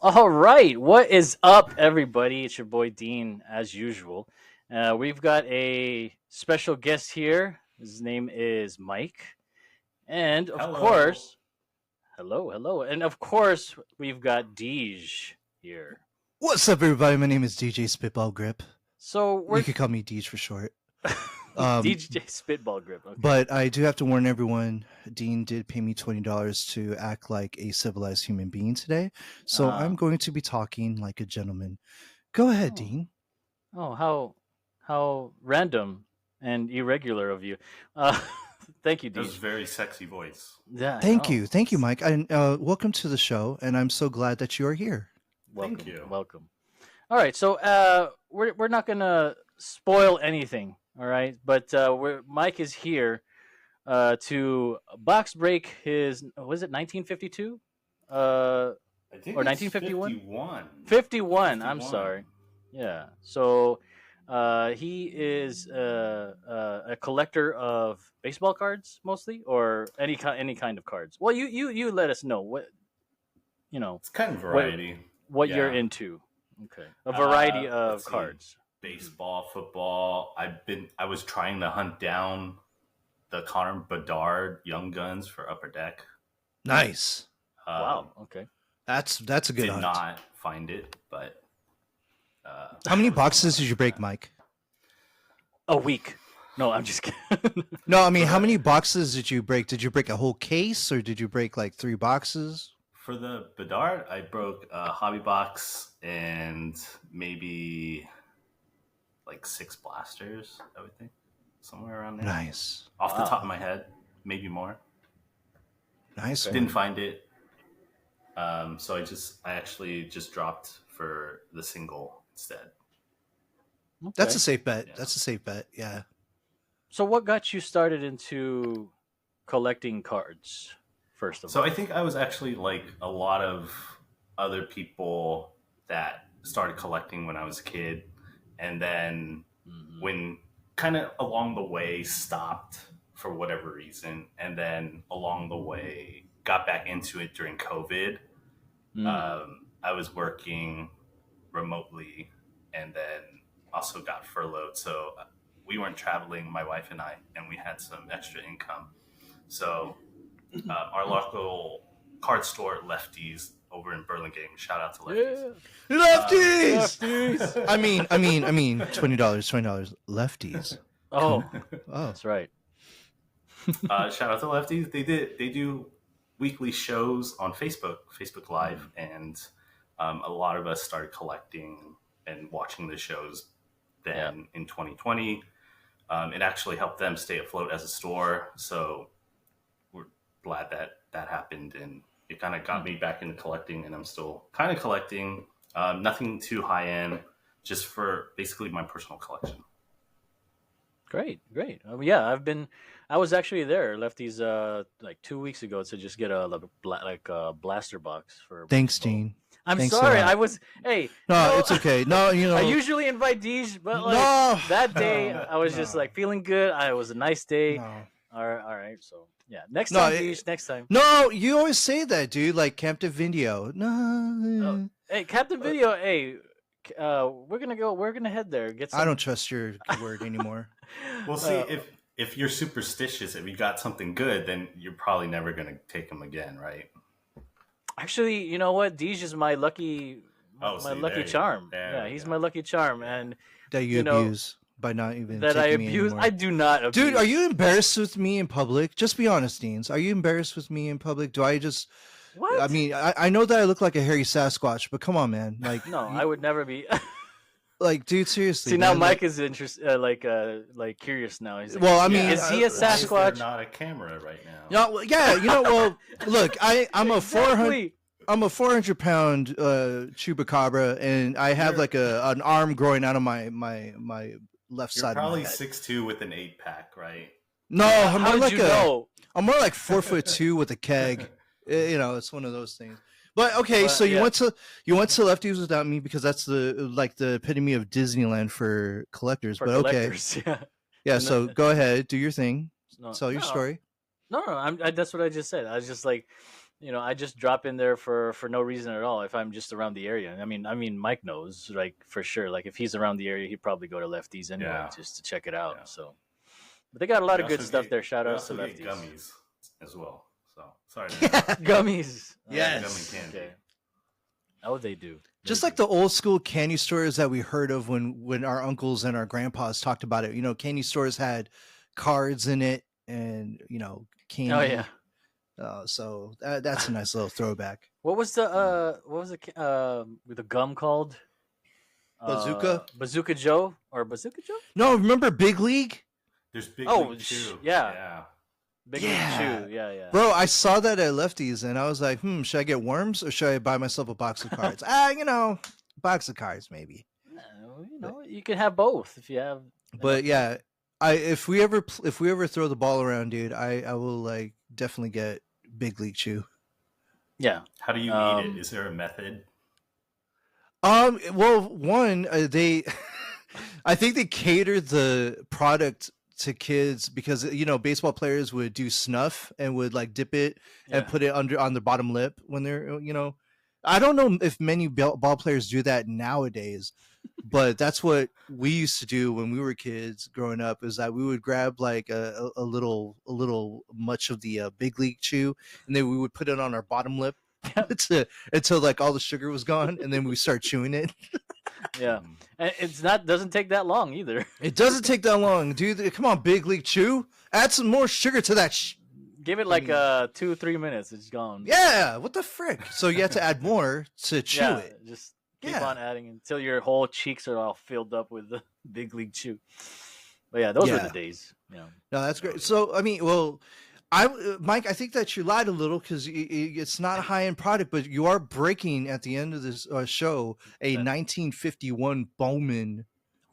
All right, what is up, everybody? It's your boy Dean, as usual. We've got a special guest here. His name is Mike, and of Hello. course, hello, and of course, we've got Deej here. What's up, everybody? My name is DJ Spitball Grip. So You we're could call me Deej for short. Um, DJ Spitball Grip. Okay. but I do have to warn everyone, Dean did pay me $20 to act like a civilized human being today. So Uh, I'm going to be talking like a gentleman. Go ahead, oh, Dean. oh, how random and irregular of you. Uh, thank you, That was Deej. a very sexy voice. Yeah, I Thank know. you. Thank you, Mike. And welcome to the show. And I'm so glad that you are here. Thank Welcome, you. welcome. All right, so we're not gonna spoil anything, all right? But Mike is here to box break his was it 1952 I think or it's 1951? 51. 51. I'm 51. sorry. Yeah. So he is a collector of baseball cards mostly, or any kind of cards. Well, you let us know what you know It's kind of what variety. what you're Yeah. into. Okay, a variety Let's of see. cards. Mhm. Baseball, football. I was trying to hunt down the Connor Bedard Young Guns for Upper Deck. Nice. Um, Wow. Okay. That's a good did hunt. not find it, but How many was on my boxes way did you to break, that. Mike? A week. No, I'm just kidding. No, I mean, For how the many boxes did you break? Did you break a whole case or did you break like 3 boxes? for the Bedard, I broke a hobby box and maybe like 6 blasters, I would think, somewhere around there. Nice. Off the top Wow. of my head, maybe more. Nice Okay. Didn't one. find it, so I actually just dropped for the single instead. That's Okay. a safe bet. Yeah. That's a safe bet. Yeah. So, what got you started into collecting cards? First of So I all. think I was actually like a lot of other people that started collecting when I was a kid, and then Hmm. when kind of along the way stopped for whatever reason, and then along the way got back into it during COVID. Mm. I was working remotely and then also got furloughed. So we weren't traveling, my wife and I, and we had some extra income. So our local card store, Lefties, over in Burlingame, shout out to Lefties. Yeah. Lefties. Lefties. I mean, $20, lefties. Oh, Oh, that's right. Shout out to Lefties. They do weekly shows on Facebook Live, Mm. and a lot of us started collecting and watching the shows Yeah. then in 2020. It actually helped them stay afloat as a store, so we're glad that that happened, and it kind of got Mm. me back into collecting, and I'm still kind of collecting. Nothing too high end, just for basically my personal collection. Great, great. Yeah, I was actually there. Lefties like 2 weeks ago to just get like a blaster box for thanks, baseball. Dean. I'm Thanks a sorry. lot. I was. Hey, No, it's okay. No, I usually invite Deej, but like no, that day, no, I was just no, like feeling good. It was a nice day. no, All right. So yeah, next no, time, Deej. Next time. no. You always say that, dude. Like Captive Video. Oh, No, hey, Captain uh, Video. Hey, we're gonna go. We're gonna head there. Get I don't some. trust your word anymore. We'll see uh, if you're superstitious. If you got something good, then you're probably never going to take them again, right? Actually, you know what? Deej is my lucky, Oh, my see, lucky charm. there Yeah, we he's go. my lucky charm, Yeah. and That you you know abuse by not even that I taking me abuse. anymore. I do not abuse. Dude, are you embarrassed with me in public? Just be honest, Deans. Are you embarrassed with me in public? Do I just? I What? mean, I know that I look like a hairy Sasquatch, but come on, man. Like, No, I would never be. dude, seriously, See, now man. Mike is interested, like curious now. He's like, Well, I is he, mean, is he a Why is there Sasquatch? not a camera right now? Yeah, well, look, I'm a 400. Exactly. I'm a 400-pound chupacabra, and I have You're like an arm growing out of my left you're side of my probably head. 6'2" with an 8-pack, right? No, I'm How more did like you know? I'm more like 4'2" with a keg. It's one of those things. But okay, so But yeah, you went to Lefties without me because that's the epitome of Disneyland for collectors. for But okay, collectors. Yeah. yeah. And So go ahead, do your thing, no, tell your no, story. no. That's what I just said. I was just like, I just drop in there for no reason at all if I'm just around the area. I mean, Mike knows, like for sure. Like if he's around the area, he'd probably go to Lefties anyway Yeah. just to check it out. Yeah. So, but they got a lot We of good also stuff get- there. Shout we outs to also get Lefties. gummies as well. So sorry. to interrupt. Gummies. Yes. Gummy candy. Okay. Oh, they do. Just like the old school candy stores that we heard of when our uncles and our grandpas talked about it. Candy stores had cards in it and candy. Oh yeah. So that's a nice little throwback. What was the with the gum called? Bazooka? Bazooka Joe or Bazooka Joe? No, remember Big League? There's Big Oh, League too. yeah. Big League Yeah. Chew. Yeah. Bro, I saw that at Lefties and I was like, should I get worms or should I buy myself a box of cards? Box of cards maybe. You can have both if you have. But yeah, if we ever throw the ball around, dude, I will like definitely get Big League Chew. Yeah. How do you eat it? Is there a method? Well, one, they, I think they cater the product to kids because baseball players would do snuff and would like dip it and put it on the bottom lip when they're I don't know if many ball players do that nowadays, but that's what we used to do when we were kids growing up. Is that we would grab like a little much of the Big League Chew and then we would put it on our bottom lip until like all the sugar was gone and then we start chewing it. Yeah, and doesn't take that long either. It doesn't take that long, dude. Come on, Big League Chew. Add some more sugar to that. Give it like 2-3 minutes. It's gone. Yeah, what the frick? So you have to add more to chew it. Just keep on adding until your whole cheeks are all filled up with the Big League Chew. But yeah, those were the days. No, that's great. So I mean, Mike, I think that you lied a little because it's not a high-end product, but you are breaking at the end of this show a 1951 Bowman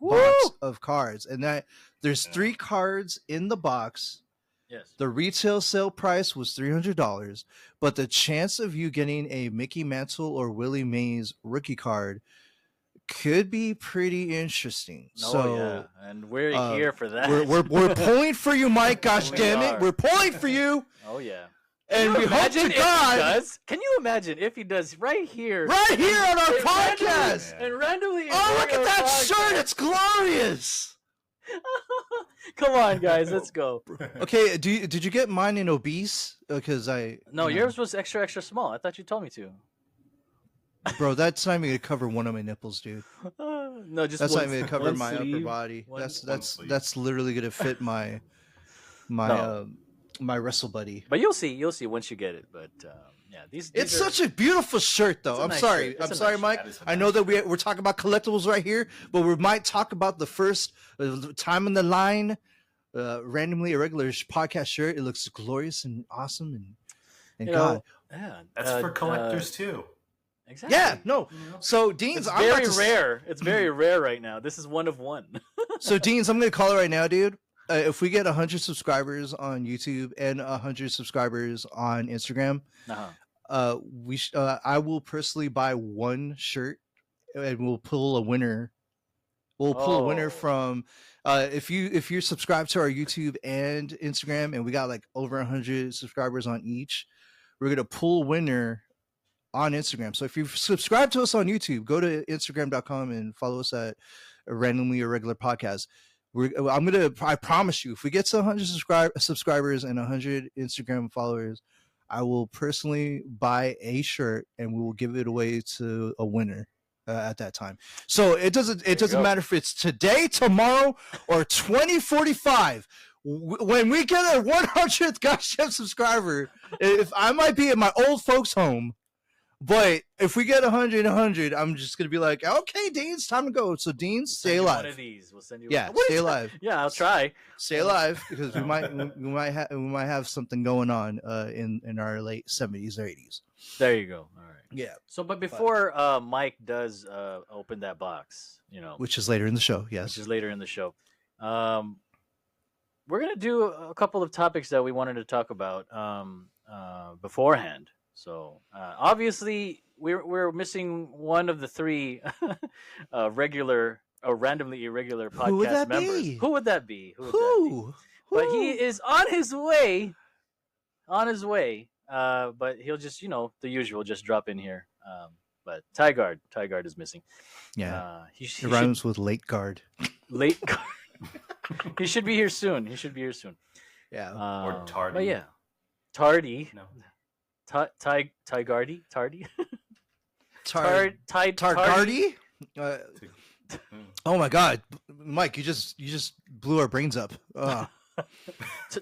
box of cards, and that there's 3 cards in the box. Yes. The retail sale price was $300, but the chance of you getting a Mickey Mantle or Willie Mays rookie card could be pretty interesting. And we're here for that. We're pulling for you, Mike. Gosh damn it, we're pulling for you. Oh yeah. And we hope to God. Can you imagine if he does right here on our podcast, and randomly? Oh, look at that shirt! It's glorious. Come on, guys, let's go. Okay, did you get mine in obese? Because yours was extra small. I thought you told me to. Bro, that's not even gonna cover one of my nipples, dude. No, just that's one, not even gonna cover my sleeve, upper body. one That's literally gonna fit my my wrestle buddy. But you'll see once you get it. But yeah, these it's are, such a beautiful shirt, though. I'm nice sorry, shirt. It's I'm a sorry, nice Mike. shirt. I know that we're talking about collectibles right here, but we might talk about the first time in the line, randomly irregular podcast shirt. It looks glorious and awesome, and God, yeah, That's for collectors too. Exactly. yeah, no. So Dean's, It's I'm about very to- rare. It's very rare right now. This is one of one. So Dean's, I'm gonna call it right now, dude. If we get 100 subscribers on YouTube and 100 subscribers on Instagram, I will personally buy one shirt and we'll pull a winner. We'll pull a winner from if you're subscribed to our YouTube and Instagram, and we got like over 100 subscribers on each, we're gonna pull a winner on Instagram. So if you subscribe to us on YouTube, go to Instagram.com and follow us at Randomly Irregular Podcast. I promise you, if we get to 100 subscribers and 100 Instagram followers, I will personally buy a shirt and we will give it away to a winner at that time. So it doesn't matter if it's today, tomorrow, or 2045. When we get our 100th goddamn subscriber, if I might be at my old folks' home, but if we get 100, I'm just gonna be like, okay, Dean, it's time to go. So Dean, stay alive. One of these. We'll send you. Yeah, stay alive. Yeah, I'll try. Stay alive because we might have something going on in our late 70s or 80s. There you go. All right. Yeah. So, but before Mike does open that box, which is later in the show. Yes. Which is later in the show. We're gonna do a couple of topics that we wanted to talk about beforehand. So obviously we're missing one of the 3 regular or randomly irregular podcast members. Be? Who would that be? Who? But he is on his way but he'll just the usual, just drop in here. But Ty Guard is missing. Yeah, He it should rhymes with late guard. late. He should be here soon. He should be here soon. Yeah, Or tardy. But yeah, tardy. No. Ty Guardy, tardy. Tar Tardy. Tardy. Oh my God, Mike, you just blew our brains up.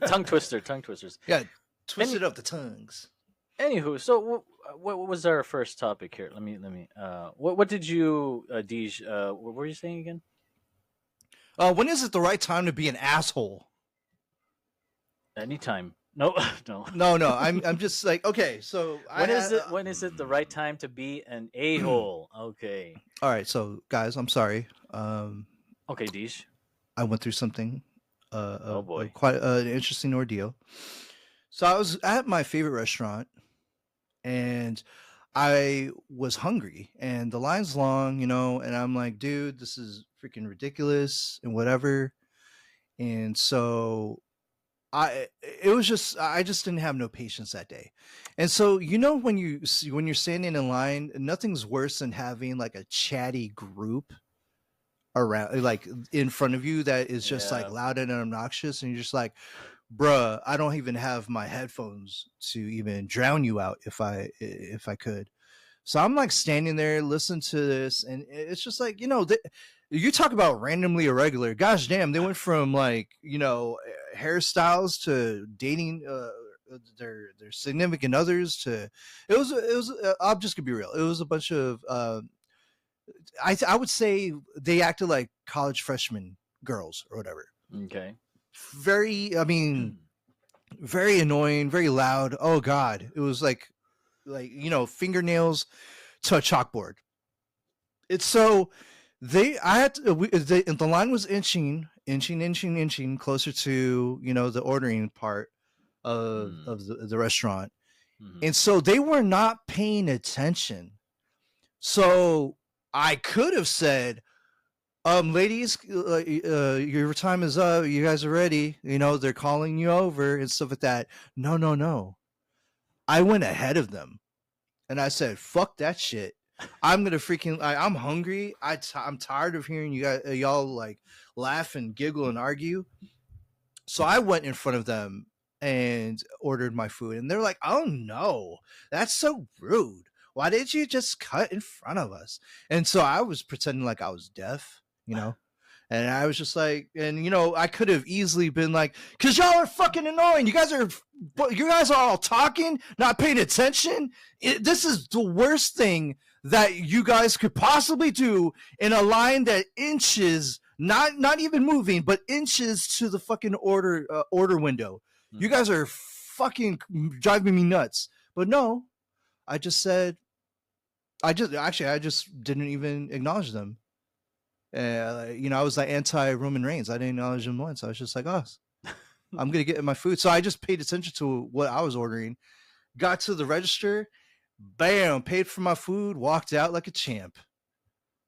Tongue twisters. Yeah, twisted up the tongues. Anywho, so what was our first topic here? Let me. What did you, Deej? What were you saying again? When is it the right time to be an asshole? Anytime. No, no. No. I'm just like, okay. So when is it the right time to be an a-hole? Okay. All right. So guys, I'm sorry. Okay, Deej. I went through something. Oh boy. Quite an interesting ordeal. So I was at my favorite restaurant, and I was hungry, and the line's long, and I'm like, dude, this is freaking ridiculous, and whatever. And so I just didn't have no patience that day. And so when you're standing in line, nothing's worse than having like a chatty group around, like in front of you, that is just like loud and obnoxious, and you're just like, bruh, I don't even have my headphones to even drown you out if I could. So I'm like standing there listening to this, and it's just like, you talk about randomly irregular. Gosh damn, they went from like, hairstyles to dating their significant others to it was I'm just gonna be real. It was a bunch of I would say they acted like college freshman girls or whatever. Okay. Very annoying, very loud. Oh God, it was like fingernails to a chalkboard. It's so the line was inching closer to the ordering part of the restaurant, and so they were not paying attention. So I could have said, ladies, your time is up. You guys are ready. They're calling you over and stuff like that. No. I went ahead of them, and I said, "Fuck that shit. I'm gonna freaking. I'm hungry. I'm tired of hearing y'all like laugh and giggle and argue." So I went in front of them and ordered my food, and they're like, "Oh no, that's so rude. Why did you just cut in front of us?" And so I was pretending like I was deaf, and I was just like, and I could have easily been like, "Cause y'all are fucking annoying. You guys are all talking, not paying attention. This is the worst thing that you guys could possibly do in a line that inches, not even moving, but inches to the fucking order window. You guys are fucking driving me nuts." But no, I just said, I just didn't even acknowledge them. I was like anti-Roman Reigns. I didn't acknowledge them once. I was just like, oh, I'm going to get my food. So I just paid attention to what I was ordering, got to the register, bam, paid for my food, walked out like a champ.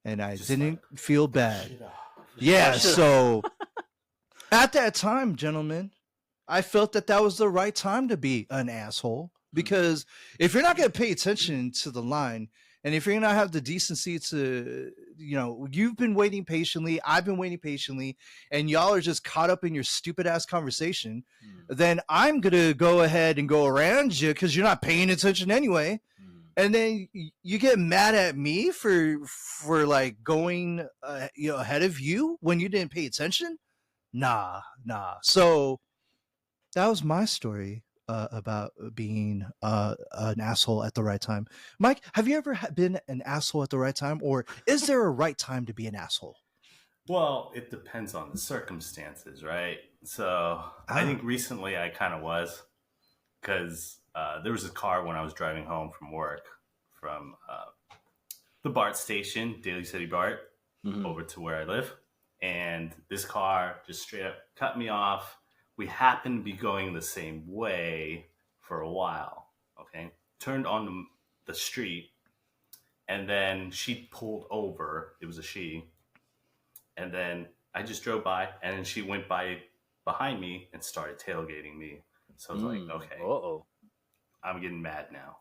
And I didn't feel bad. Yeah, so at that time, gentlemen, I felt that was the right time to be an asshole. Because if you're not going to pay attention to the line, and if you're going to have the decency to, you've been waiting patiently, I've been waiting patiently, and y'all are just caught up in your stupid ass conversation, then I'm going to go ahead and go around you because you're not paying attention anyway. And then you get mad at me for like going ahead of you when you didn't pay attention. Nah. So that was my story about being an asshole at the right time. Mike, have you ever been an asshole at the right time, or is there a right time to be an asshole? Well, it depends on the circumstances, right? So I think recently I kind of was, because there was a car when I was driving home from work from the BART station, Daly City BART, over to where I live. And this car just straight up cut me off. We happened to be going the same way for a while, okay? Turned on the street, and then she pulled over. It was a she. And then I just drove by, and then she went by behind me and started tailgating me. So I was like, okay. I'm getting mad now.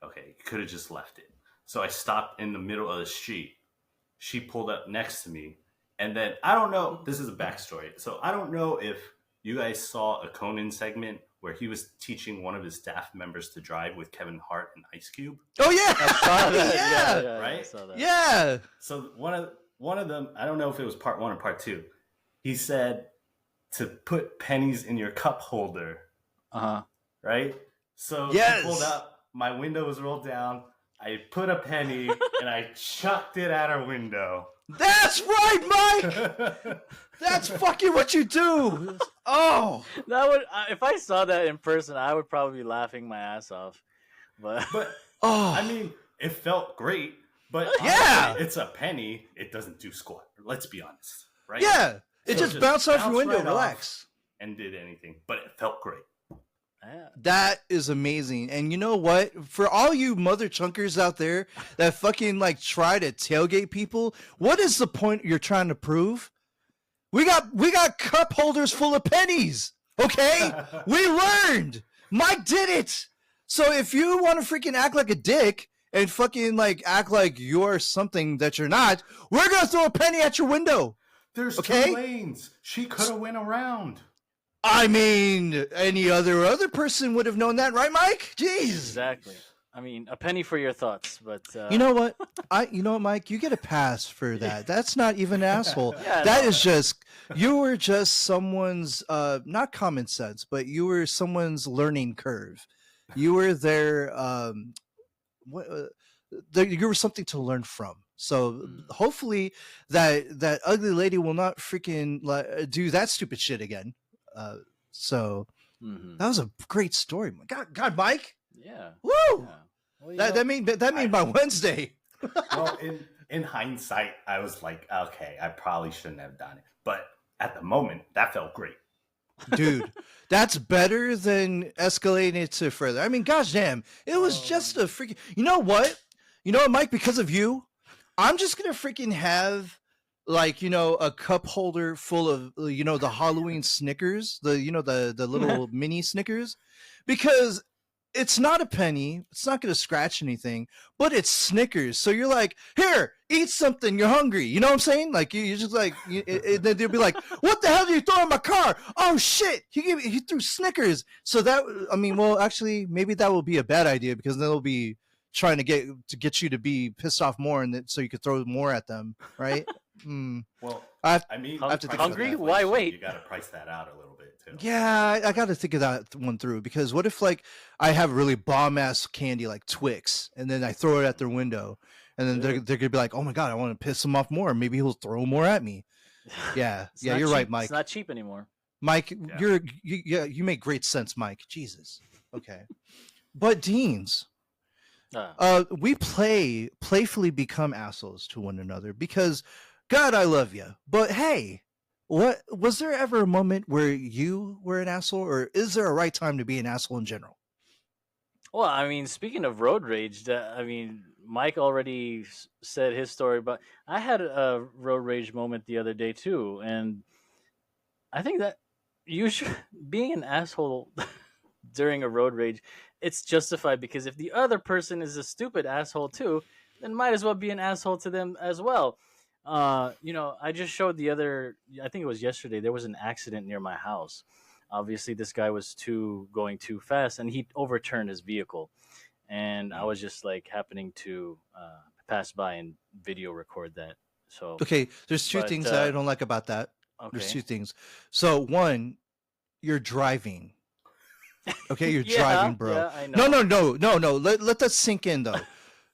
Okay, you could have just left it. So I stopped in the middle of the street. She pulled up next to me. And then, I don't know, this is a backstory. So I don't know if you guys saw a Conan segment where he was teaching one of his staff members to drive with Kevin Hart and Ice Cube. Oh yeah, I saw that. yeah, Yeah, right? I saw that. yeah. So one of them, I don't know if it was part 1 or part 2. He said to put pennies in your cup holder. Uh-huh. Right? So Yes. he pulled up, my window was rolled down, I put a penny and I chucked it at her window. That's right, Mike. That's fucking what you do. Oh, That would if I saw that in person, I would probably be laughing my ass off. But oh. I mean, it felt great, but Yeah. honestly, it's a penny. It doesn't do squat. Let's be honest, right? Yeah, it So just bounced off your bounced window. right off Relax. and did anything, but it felt great. yeah. That is amazing. And you know what? For all you mother chunkers out there that fucking like try to tailgate people, what is the point you're trying to prove? We got cup holders full of pennies. Okay? We learned. Mike did it. So if you want to freaking act like a dick and fucking like act like you're something that you're not, we're gonna throw a penny at your window. There's Okay. 2 lanes. She could have went around. I mean, any other person would have known that, right, Mike? Jeez. Exactly. I mean, a penny for your thoughts, but You know what? You know what, Mike? You get a pass for that. That's not even an asshole. Yeah, That no. is just you were just someone's not common sense, but you were someone's learning curve. You were their you were something to learn from. So hopefully that ugly lady will not freaking do that stupid shit again. So Mhm. that was a great story. God, Mike. Yeah. Woo! Yeah. Well, you know, That made my Wednesday. Well, in hindsight, I was like, okay, I probably shouldn't have done it. But at the moment, that felt great. Dude, that's better than escalating it to further. I mean, gosh damn, it was just a freaking. You know what, Mike? Because of you, I'm just gonna freaking have like a cup holder full of the Halloween Snickers, the little mini Snickers, because it's not a penny, it's not gonna scratch anything, but it's Snickers. So you're like, here, eat something. You're hungry. You know what I'm saying? Like you just like, then they'll be like, what the hell did you throw in my car? Oh shit, he threw Snickers. So that, I mean, well, actually, maybe that will be a bad idea because they'll be trying to get you to be pissed off more, and so you could throw more at them, right? Well, I mean, have to think hungry? inflation, Why wait? You got to price that out a little bit too. Yeah, I got to think of that one through, because what if like I have really bomb ass candy like Twix, and then I throw it at their window, and then they're gonna be like, oh my god, I want to piss him off more. Maybe he'll throw more at me. Yeah, It's yeah, not you're cheap. right, Mike. It's not cheap anymore. Mike, Yeah. you make great sense, Mike. Jesus. Okay, but Deans, we playfully become assholes to one another because, God, I love you. But hey, what was there ever a moment where you were an asshole, or is there a right time to be an asshole in general? Well, I mean, speaking of road rage, I mean, Mike already said his story, but I had a road rage moment the other day too, and I think that you should being an asshole during a road rage, it's justified because if the other person is a stupid asshole too, then might as well be an asshole to them as well. I just showed I think it was yesterday, there was an accident near my house. Obviously, this guy was going too fast, and he overturned his vehicle. And I was just like happening to pass by and video record that. So Okay, there's two But, things that I don't like about that. There's okay, two things. So one, you're driving. Okay, you're Yeah, driving, bro. yeah, I know. No. Let that sink in though.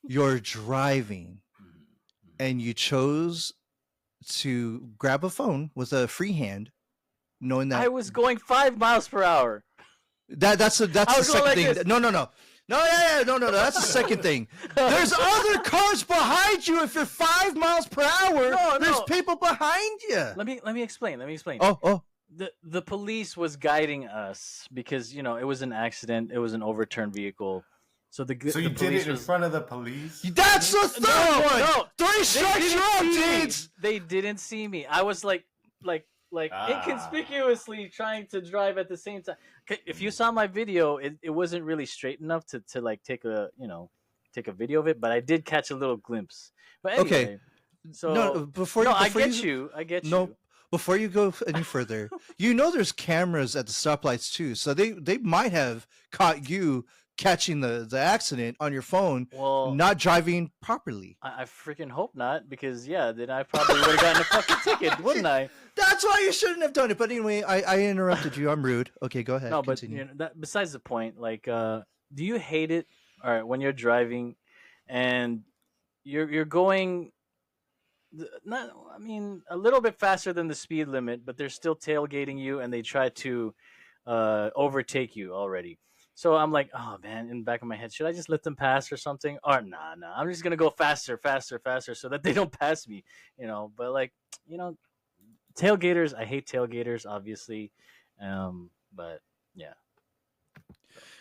You're driving, and you chose to grab a phone with a free hand, knowing that I was going 5 miles per hour. that's the I was going second like thing. this. No. No. That's the second thing. There's other cars behind you. If you're 5 miles per hour, No, there's no. people behind you. Let me explain. Oh. The police was guiding us because it was an accident. It was an overturned vehicle. So So the you did police it in was front of the police? That's the third one. no. 3 They strikes, didn't you're out, see me. dudes. They didn't see me. I was like like Ah. inconspicuously trying to drive at the same time. If you saw my video, it wasn't really straight enough to like take a video of it, but I did catch a little glimpse. But Okay, anyway, no, so no, I before get you you. I get no you. before you go any further, there's cameras at the stoplights too, so they might have caught you catching the accident on your phone, Well, not driving properly. I freaking hope not, because yeah, then I probably would have gotten a fucking ticket, wouldn't I? That's why you shouldn't have done it. But anyway, I interrupted you. I'm rude. Okay, go ahead. No, but Continue. that besides the point. Like, do you hate it? All right, when you're driving, and you're going not, I mean, a little bit faster than the speed limit, but they're still tailgating you, and they try to overtake you already. So I'm like, oh man, in the back of my head, should I just let them pass or something? Or nah, I'm just gonna go faster, faster, faster, so that they don't pass me. But like, you know, tailgaters, I hate tailgaters, obviously. But yeah.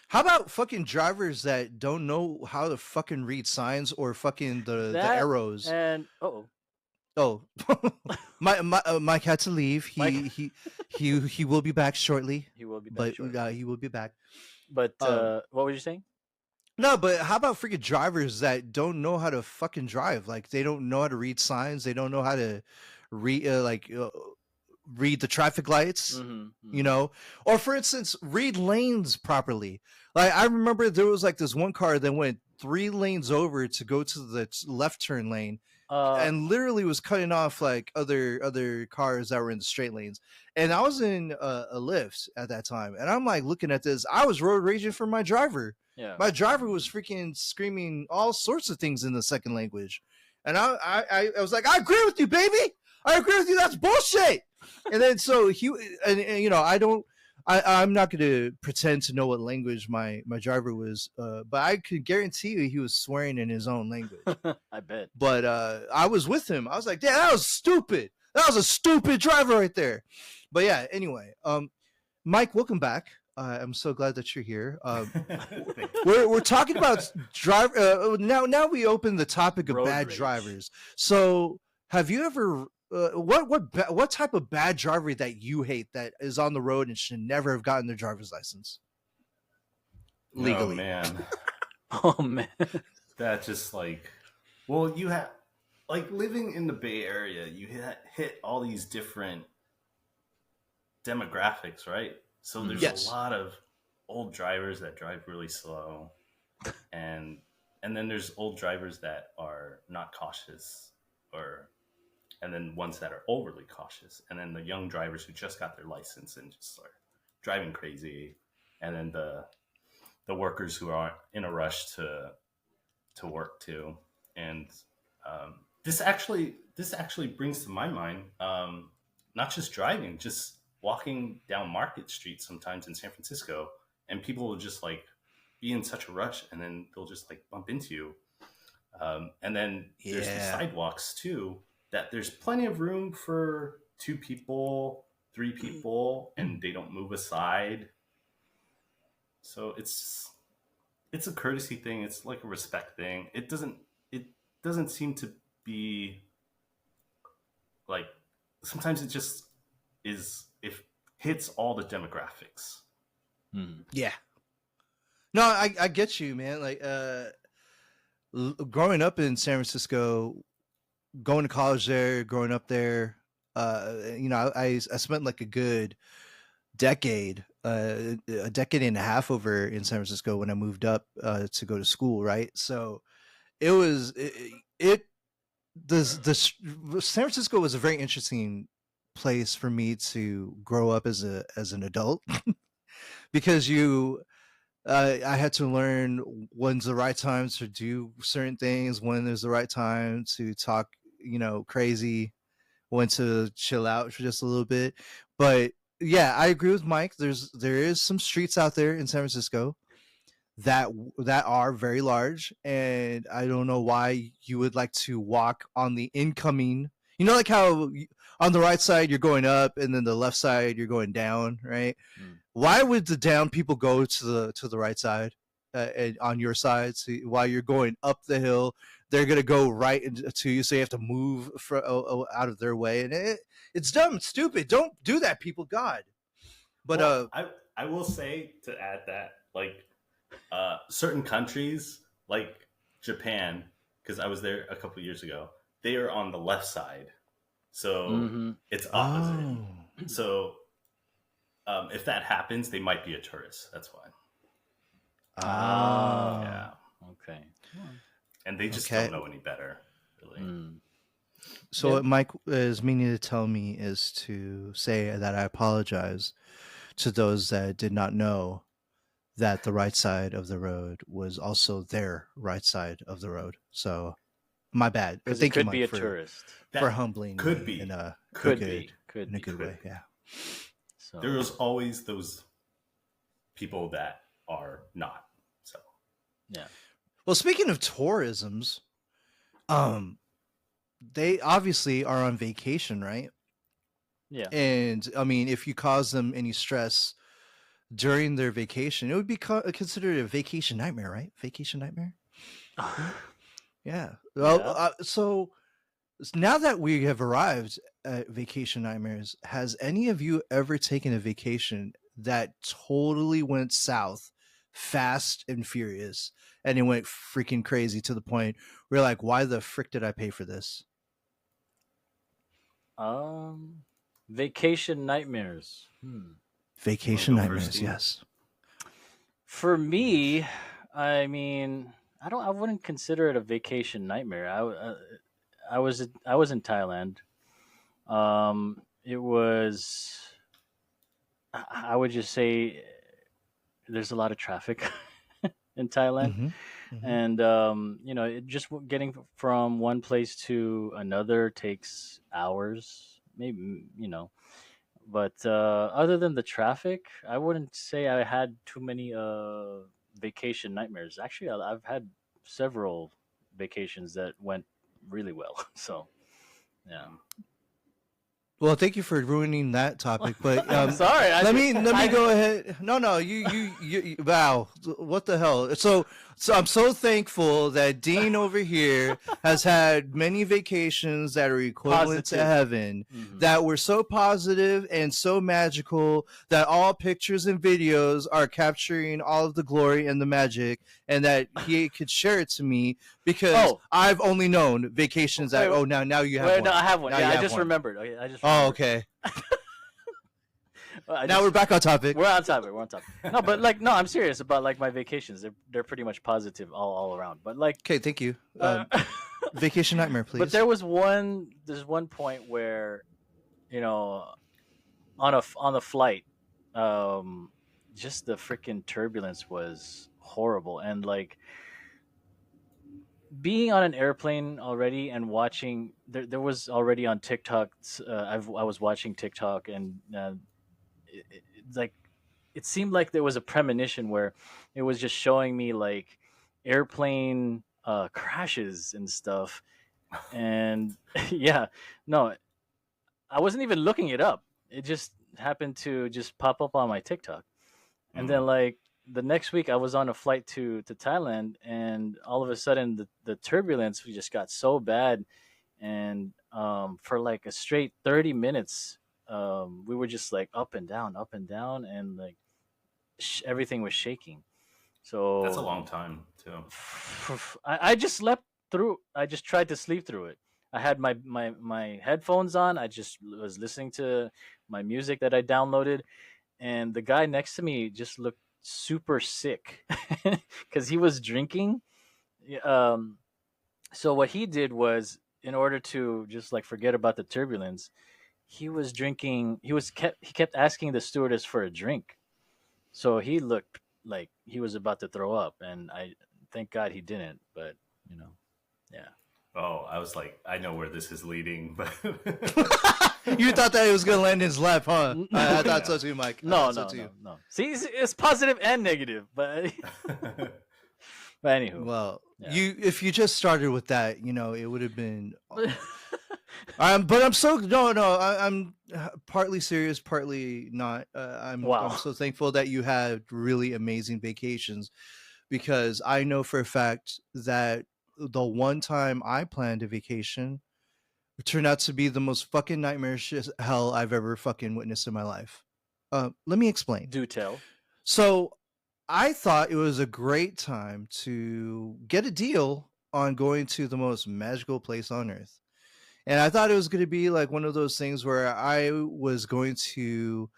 How about fucking drivers that don't know how to fucking read signs or fucking the That arrows? and Oh, Mike had to leave. Mike, He will be back shortly, he will be back but shortly. he will be back. But Um, what were you saying? no, but how about freaking drivers that don't know how to fucking drive? Like they don't know how to read signs. They don't know how to read read the traffic lights. Mm-hmm, You mm-hmm. know, or for instance, read lanes properly. Like I remember there was like this one car that went 3 lanes over to go to the left turn lane, Uh, and literally was cutting off like other cars that were in the straight lanes. And I was in a lift at that time, and I'm like looking at this. I was road raging for my driver. yeah. My driver was freaking screaming all sorts of things in the second language, and I was like, I agree with you, baby. I agree with you. That's bullshit. And then so and you know, I'm not going to pretend to know what language my driver was, but I could guarantee you he was swearing in his own language. I bet. But I was with him. I was like, "Damn, that was stupid. That was a stupid driver right there." But yeah, anyway, Mike, welcome back. I'm so glad that you're here. We're talking about drive. Now we open the topic of Road bad rage. drivers. So, have you ever? What type of bad driver that you hate that is on the road and should never have gotten their driver's license legally? Oh man, Oh man. that just like, well, you have like living in the Bay Area, you hit all these different demographics, right? So there's Yes. a lot of old drivers that drive really slow, and then there's old drivers that are not cautious, and then ones that are overly cautious, and then the young drivers who just got their license and just are driving crazy, and then the workers who are in a rush to work too. And this actually brings to my mind not just driving, just walking down Market Street sometimes in San Francisco, and people will just like be in such a rush, and then they'll just like bump into you. And then there's the sidewalks too, that there's plenty of room for 2 people, 3 people, and they don't move aside. So it's a courtesy thing. It's like a respect thing. It doesn't seem to be like, sometimes it just is, it hits all the demographics. Yeah. No, I get you, man. Like growing up in San Francisco, going to college there, growing up there, you know, I spent like a good decade, a decade and a half over in San Francisco when I moved up to go to school, right? So it was San Francisco was a very interesting place for me to grow up as an adult because I had to learn when's the right time to do certain things, when there's the right time to talk, you know, crazy, when to chill out for just a little bit. But yeah, I agree with Mike. There is some streets out there in San Francisco that are very large, and I don't know why you would like to walk on the incoming. You know, like how on the right side you're going up, and then the left side you're going down, right? Why would the down people go to the right side on your side while you're going up the hill? they're gonna go right to you, so you have to move out of their way, and it's dumb, it's stupid. Don't do that, people. God. But well, I will say, to add that, like, certain countries like Japan, because I was there a couple years ago, they are on the left side, so it's opposite. Oh. So if that happens, they might be a tourist. That's why. Yeah. Okay. And they just don't know any better, really. So what Mike is meaning to tell me is to say that I apologize to those that did not know that the right side of the road was also their right side of the road. So my bad. Because Thank it could you, Mike, be a for, tourist. for humbling could me be. in a Could good, be. in a good way. Yeah. So There was always those people that are not. So yeah. Well, speaking of tourisms, they obviously are on vacation, right? Yeah. And I mean, if you cause them any stress during their vacation, it would be considered a vacation nightmare, right? Vacation nightmare. Yeah. Well, Yeah. so now that we have arrived at vacation nightmares, has any of you ever taken a vacation that totally went south, fast and furious, and it went freaking crazy to the point where you're like, why the frick did I pay for this? Vacation nightmares. Vacation Wanna go nightmares, first, Dean? yes. For me, I mean, I wouldn't consider it a vacation nightmare. I was in Thailand. It was, I would just say, there's a lot of traffic in Thailand, Mm-hmm. and just getting from one place to another takes hours, maybe. But other than the traffic, I wouldn't say I had too many vacation nightmares. Actually, I've had several vacations that went really well. So, yeah. Well, thank you for ruining that topic, but I'm sorry. let me go ahead. No, you wow, what the hell? So I'm so thankful that Dean over here has had many vacations that are equivalent to Positive. heaven, Mhm. that were so positive and so magical that all pictures and videos are capturing all of the glory and the magic, and that he could share it to me because Oh. I've only known vacations that. Wait, Oh, now you have Wait, one. no, I have one. Now Yeah, you I have just one. remembered. Okay, I just. Oh, Remembered. okay. Well, Now we're back on topic. We're on topic. We're on topic. No, but no, I'm serious about like my vacations. They're pretty much positive all around. But like, Okay, thank you. uh, Vacation nightmare, please. but there's one point where, on a flight, just the freaking turbulence was horrible, and like being on an airplane already and watching there was already on TikTok. I was watching TikTok, and like it seemed like there was a premonition where it was just showing me like airplane crashes and stuff, and yeah, no, I wasn't even looking it up. It just happened to just pop up on my TikTok, and then like the next week I was on a flight to Thailand, and all of a sudden the turbulence just got so bad, and for like a straight 30 minutes, we were just like up and down, and like everything was shaking. So That's a long time too. I just slept through. I just tried to sleep through it. I had my headphones on. I just was listening to my music that I downloaded, and the guy next to me just looked super sick because he was drinking. So what he did was, in order to just like forget about the turbulence, he was drinking. He kept asking the stewardess for a drink. So he looked like he was about to throw up, and I thank God he didn't. But yeah. Oh, I was like, I know where this is leading, but You thought that it was gonna land in his lap, huh? I thought so too, Mike. I No, thought so no, too. no. See, it's positive and negative, but anywho. Well, Yeah. if you just started with that, it would have been. But I'm so I'm partly serious, partly not. Wow. I'm so thankful that you had really amazing vacations, because I know for a fact that the one time I planned a vacation turned out to be the most fucking nightmarish hell I've ever fucking witnessed in my life. Let me explain. Do tell. So I thought it was a great time to get a deal on going to the most magical place on earth. And I thought it was going to be like one of those things where I was going to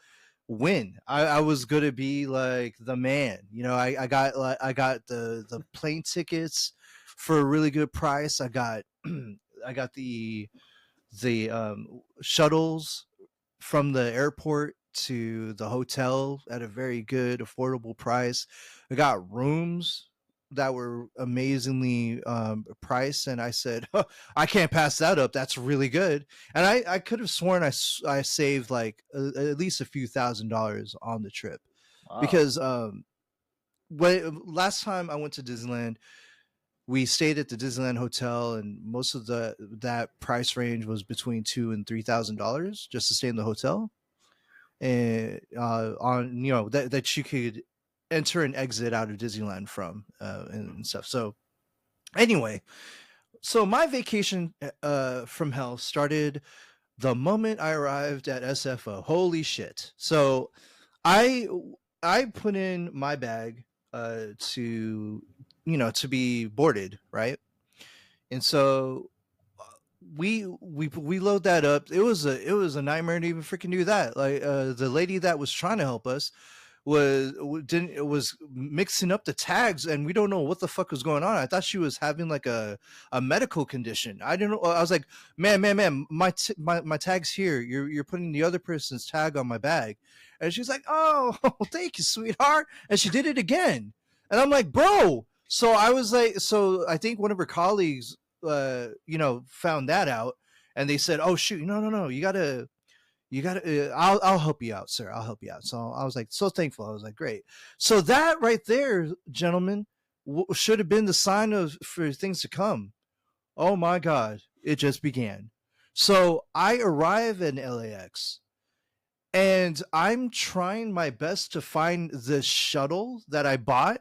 win. I was going to be like the man. You know, I got the plane tickets for a really good price. I got I got the shuttles from the airport to the hotel at a very good affordable price. I got rooms that were amazingly priced, and I said, huh, I can't pass that up. That's really good. And I could have sworn I saved like at least a few $1,000s on the trip Wow. because last time I went to Disneyland, we stayed at the Disneyland Hotel, and most of that price range was between $2,000 and $3,000 just to stay in the hotel, and on that you could enter and exit out of Disneyland from and stuff. So anyway, so my vacation from hell started the moment I arrived at SFO. Holy shit! So I put in my bag to be boarded, right? And so we load that up. It was a nightmare to even freaking do that. Like the lady that was trying to help us was mixing up the tags, and we don't know what the fuck was going on. I thought she was having like a medical condition. I didn't know. I was like, man, my tag's here. You're putting the other person's tag on my bag. And she's like, oh, thank you, sweetheart. And she did it again. And I'm like, bro. So I was like, so I think one of her colleagues, found that out, and they said, oh shoot, no, you gotta, I'll help you out, sir. I'll help you out. So I was like, so thankful. I was like, great. So that right there, gentlemen, should have been the sign for things to come. Oh my God, it just began. So I arrive in LAX, and I'm trying my best to find the shuttle that I bought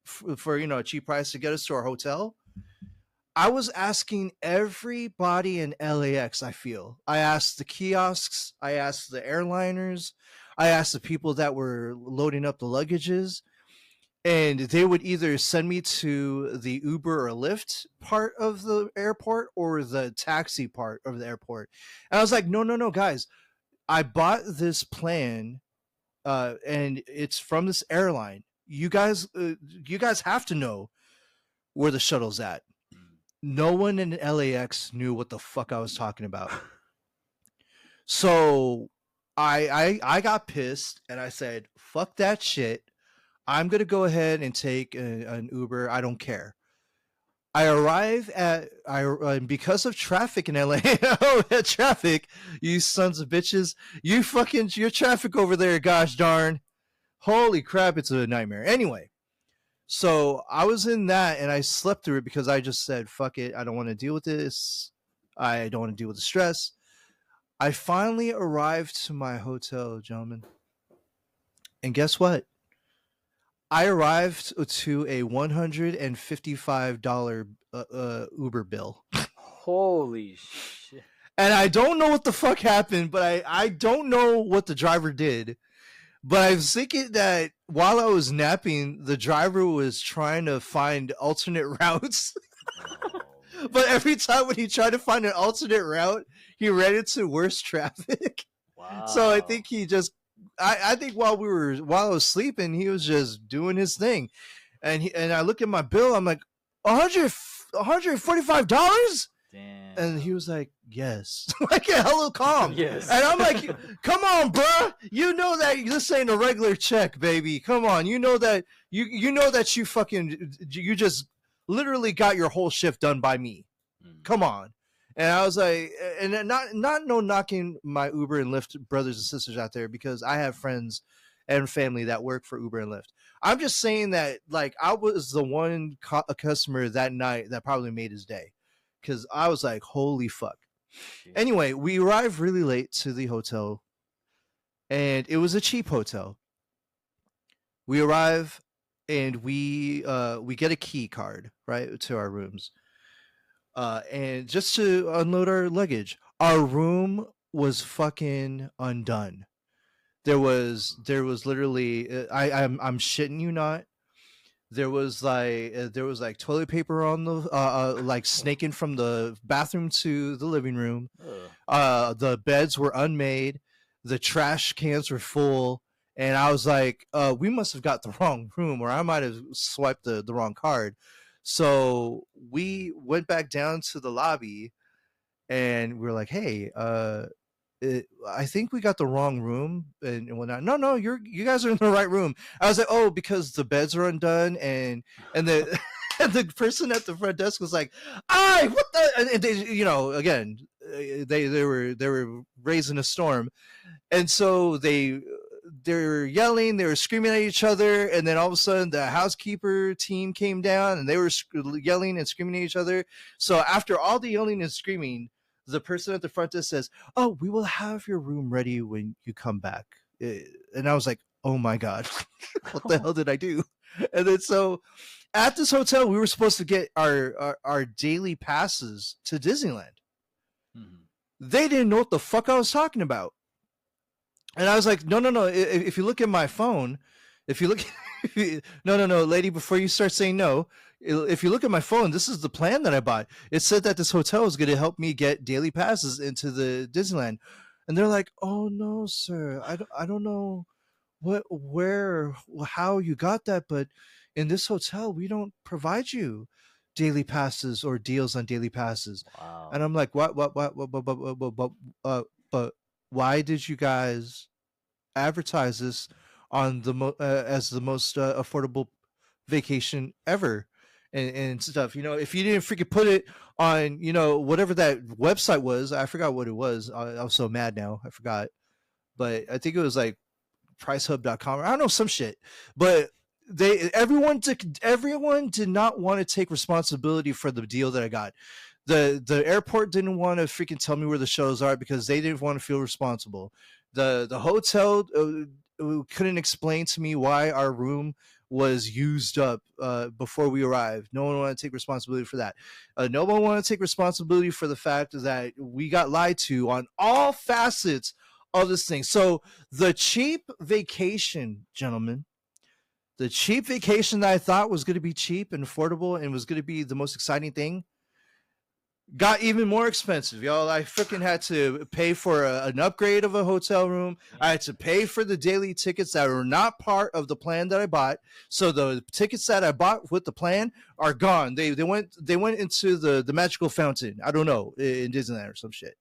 for a cheap price to get us to our hotel. I was asking everybody in LAX, I asked the kiosks, I asked the airliners, I asked the people that were loading up the luggages, and they would either send me to the Uber or Lyft part of the airport or the taxi part of the airport. And I was like, no, guys, I bought this plan, and it's from this airline. You guys have to know where the shuttle's at. No one in LAX knew what the fuck I was talking about. So I got pissed, and I said, fuck that shit. I'm going to go ahead and take an Uber. I don't care. I arrive because of traffic in LA. Oh, traffic, you sons of bitches. Your traffic over there, gosh darn. Holy crap, it's a nightmare. Anyway, so I was in that, and I slept through it because I just said, fuck it. I don't want to deal with this. I don't want to deal with the stress. I finally arrived to my hotel, gentlemen. And guess what? I arrived to a $155 Uber bill. Holy shit. And I don't know what the fuck happened, but I don't know what the driver did. But I was thinking that while I was napping, the driver was trying to find alternate routes. But every time when he tried to find an alternate route, he ran into worse traffic. Wow. So I think he just, I think while I was sleeping, he was just doing his thing. And I look at my bill, I'm like, $145? Damn. And he was like, yes. Like a hello calm. Yes. And I'm like, come on, bruh. You know that this ain't a regular check, baby. Come on. You know that you know that you just literally got your whole shift done by me. Come on. And I was like, and not knocking my Uber and Lyft brothers and sisters out there, because I have friends and family that work for Uber and Lyft. I'm just saying that, like, I was the one customer that night that probably made his day. Because I was like, holy fuck. Anyway, we arrived really late to the hotel, and it was a cheap hotel. We arrive, and we get a key card, right, to our rooms. and just to unload our luggage, our room was fucking undone. There was literally I'm shitting you not. There was like toilet paper on the like snaking from the bathroom to the living room. Ugh. The beds were unmade. The trash cans were full. And I was like, we must have got the wrong room, or I might have swiped the wrong card. So we went back down to the lobby and we are like, hey, I think we got the wrong room and whatnot. No, you guys are in the right room. I was like, oh, because the beds are undone, and the and the person at the front desk was like, "I what the?" And they, again, they were raising a storm, and so they were yelling, they were screaming at each other, and then all of a sudden the housekeeper team came down and they were yelling and screaming at each other. So after all the yelling and screaming, the person at the front desk says, "Oh, we will have your room ready when you come back." And I was like, "Oh my god, what the hell did I do?" And then so at this hotel, we were supposed to get our daily passes to Disneyland. Mhm. They didn't know what the fuck I was talking about. And I was like, no. If you look at my phone, if you look, no, lady, before you start saying no, if you look at my phone, this is the plan that I bought. It said that this hotel is going to help me get daily passes into the Disneyland. And they're like, oh no, sir, I don't know how you got that, but in this hotel, we don't provide you daily passes or deals on daily passes. Wow. And I'm like, but why did you guys advertise this on as the most affordable vacation ever and stuff? If you didn't freaking put it on, whatever that website was, I forgot what it was. I'm so mad now. I forgot, but I think it was like pricehub.com, or I don't know, some shit. But everyone did not want to take responsibility for the deal that I got. The airport didn't want to freaking tell me where the shows are because they didn't want to feel responsible. The hotel couldn't explain to me why our room was used up before we arrived. No one wanted to take responsibility for that. No one wanted to take responsibility for the fact that we got lied to on all facets of this thing. So the cheap vacation, gentlemen, the cheap vacation that I thought was going to be cheap and affordable and was going to be the most exciting thing got even more expensive, y'all. I freaking had to pay for an upgrade of a hotel room. I had to pay for the daily tickets that were not part of the plan that I bought. So the tickets that I bought with the plan are gone. They went into the magical fountain. I don't know, in Disneyland or some shit.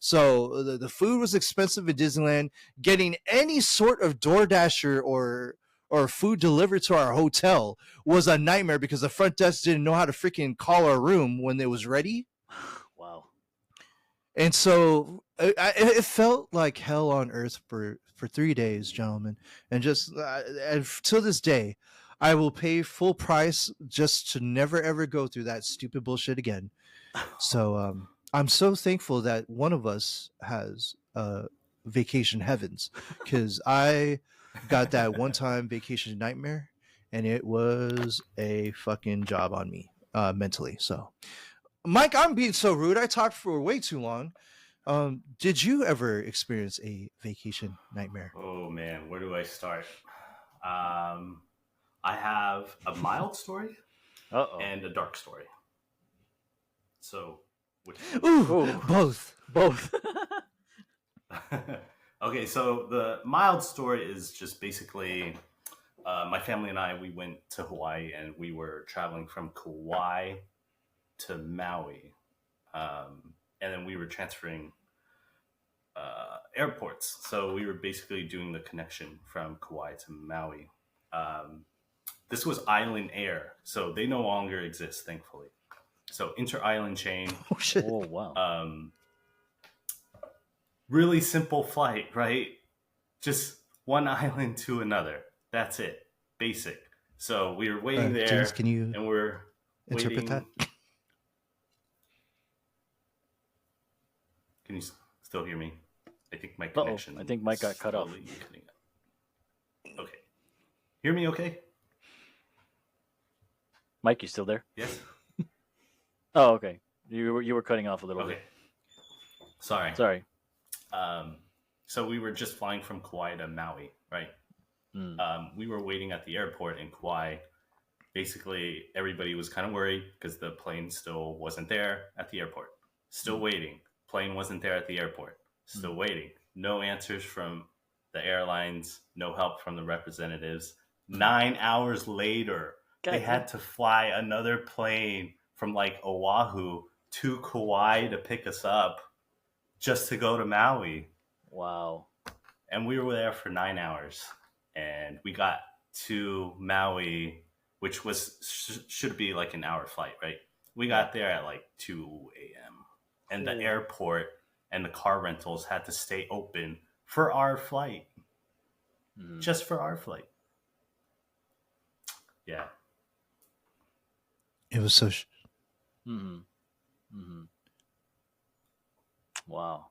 So the food was expensive in Disneyland. Getting any sort of DoorDasher or food delivered to our hotel was a nightmare because the front desk didn't know how to freaking call our room when it was ready. Wow. And so it felt like hell on earth for 3 days, gentlemen. And just to this day, I will pay full price just to never ever go through that stupid bullshit again. So I'm so thankful that one of us has vacation heavens, because I got that one time vacation nightmare and it was a fucking job on me mentally. So Mike, I'm being so rude. I talked for way too long. Did you ever experience a vacation nightmare? Oh man, where do I start? I have a mild story Uh-oh. and a dark story. So, which Ooh, both. Both. okay, so the mild story is just basically my family and we went to Hawaii, and we were traveling from Kauai to Maui, and then we were transferring airports. So we were basically doing the connection from Kauai to Maui. This was Island Air, so they no longer exist, thankfully. So inter-island chain. Oh shit. Oh, wow. Really simple flight, right? Just one island to another. That's it. Basic. So we were waiting there, James, can you and we're interpret waiting. that? Can you still hear me? I think my Uh-oh. connection. I think Mike got cut off. slowly cutting out. Okay. Hear me okay? Mike, you still there? Yes? Oh, okay. You were cutting off a little Okay, bit. sorry. Sorry. So we were just flying from Kauai to Maui, right? Mm. We were waiting at the airport in Kauai. Basically, everybody was kind of worried because the plane still wasn't there at the airport. Still waiting. Plane wasn't there at the airport. Still waiting. No answers from the airlines. No help from the representatives. 9 hours later, they had to fly another plane from like Oahu to Kauai to pick us up just to go to Maui. Wow. And we were there for 9 hours. And we got to Maui, which should be like an hour flight, right? We got there at like 2 a.m. And the airport and the car rentals had to stay open for our flight. Just for our flight. Yeah. It was so. Wow.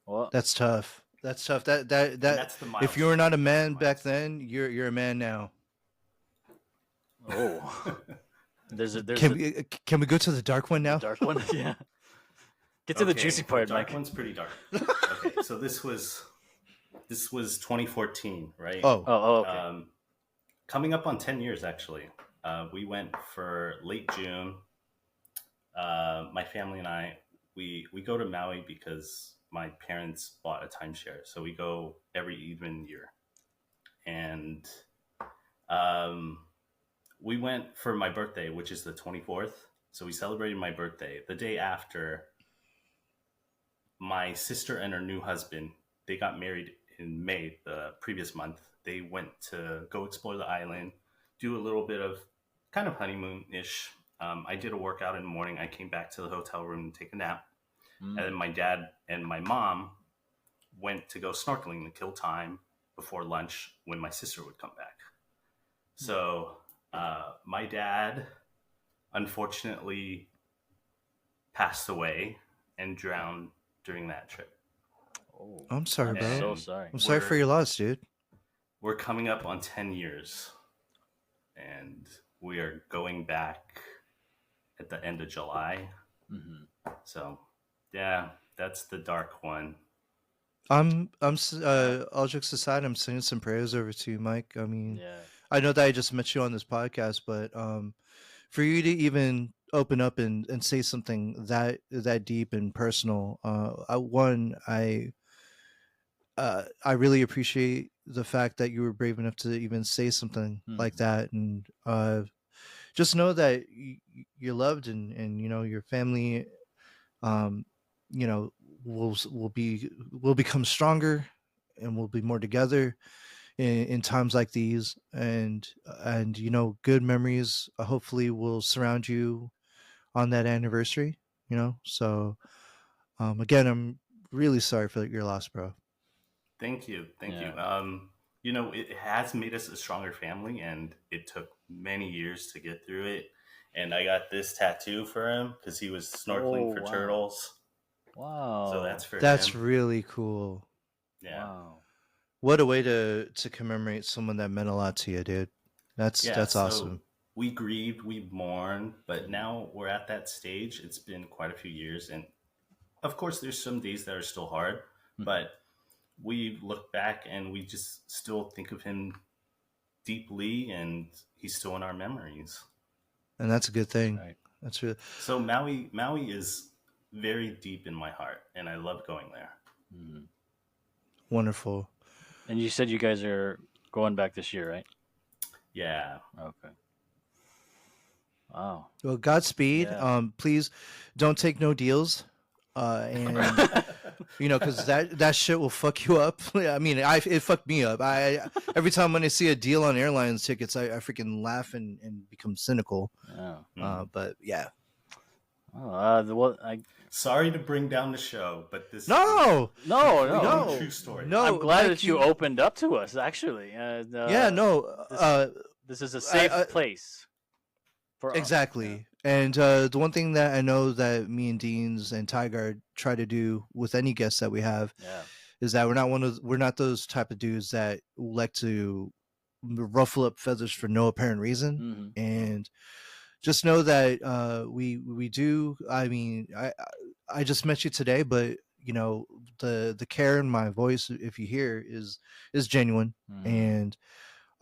Well, That's tough. That's tough. That that's the if you were not a man milestone. back then, you're a man now. oh, there's Can a we go to the dark one now? dark one. Yeah. Get to the juicy part, dark Mike. one's pretty dark. Okay, so this was 2014, right? Oh, okay. Coming up on 10 years, actually. We went for late June. My family and I, we go to Maui because my parents bought a timeshare. So we go every even year. And we went for my birthday, which is the 24th. So we celebrated my birthday. The day after, my sister and her new husband, they got married in May, the previous month. They went to go explore the island, do a little bit of kind of honeymoon-ish. I did a workout in the morning. I came back to the hotel room to take a nap. And then my dad and my mom went to go snorkeling to kill time before lunch when my sister would come back. So my dad, unfortunately, passed away and drowned during that trip. Oh, I'm sorry, bro. so sorry. I'm sorry for your loss, dude. We're coming up on 10 years. And we are going back at the end of July. So, yeah, that's the dark one. All jokes aside, I'm sending some prayers over to you, Mike. I mean, I know that I just met you on this podcast, but for you to even open up and say something that deep and personal, I really appreciate the fact that you were brave enough to even say something like that, and just know that you're loved, and you know your family, you know, will become stronger, and we'll be more together in times like these, and you know, good memories hopefully will surround you on that anniversary. You know, so again, I'm really sorry for your loss, bro. Thank you. You know, it has made us a stronger family, and it took many years to get through it. And I got this tattoo for him because he was snorkeling for turtles. Wow. So that's for That's him. really cool. Yeah. Wow. What a way to commemorate someone that meant a lot to you, dude. That's awesome. We grieved, we mourned, but now we're at that stage. It's been quite a few years, and of course, there's some days that are still hard, but we look back and we just still think of him deeply, and he's still in our memories. And that's a good thing. Right. That's really so Maui is very deep in my heart, and I love going there. Wonderful. And you said you guys are going back this year, right? Yeah. Okay. Wow. Well, Godspeed. Yeah. Please don't take no deals. And you know, because that shit will fuck you up. I mean, it fucked me up. Every time when I see a deal on airlines tickets, I freaking laugh and become cynical. Yeah. But yeah. Well, Sorry to bring down the show, but this no, true story. No, I'm glad that you opened up to us. Actually, this is a safe place for exactly. us. And the one thing that I know that me and Deans and Tigard try to do with any guests that we have is that we're not those type of dudes that like to ruffle up feathers for no apparent reason. And just know that we do. I mean, I just met you today, but the care in my voice, if you hear, is genuine. And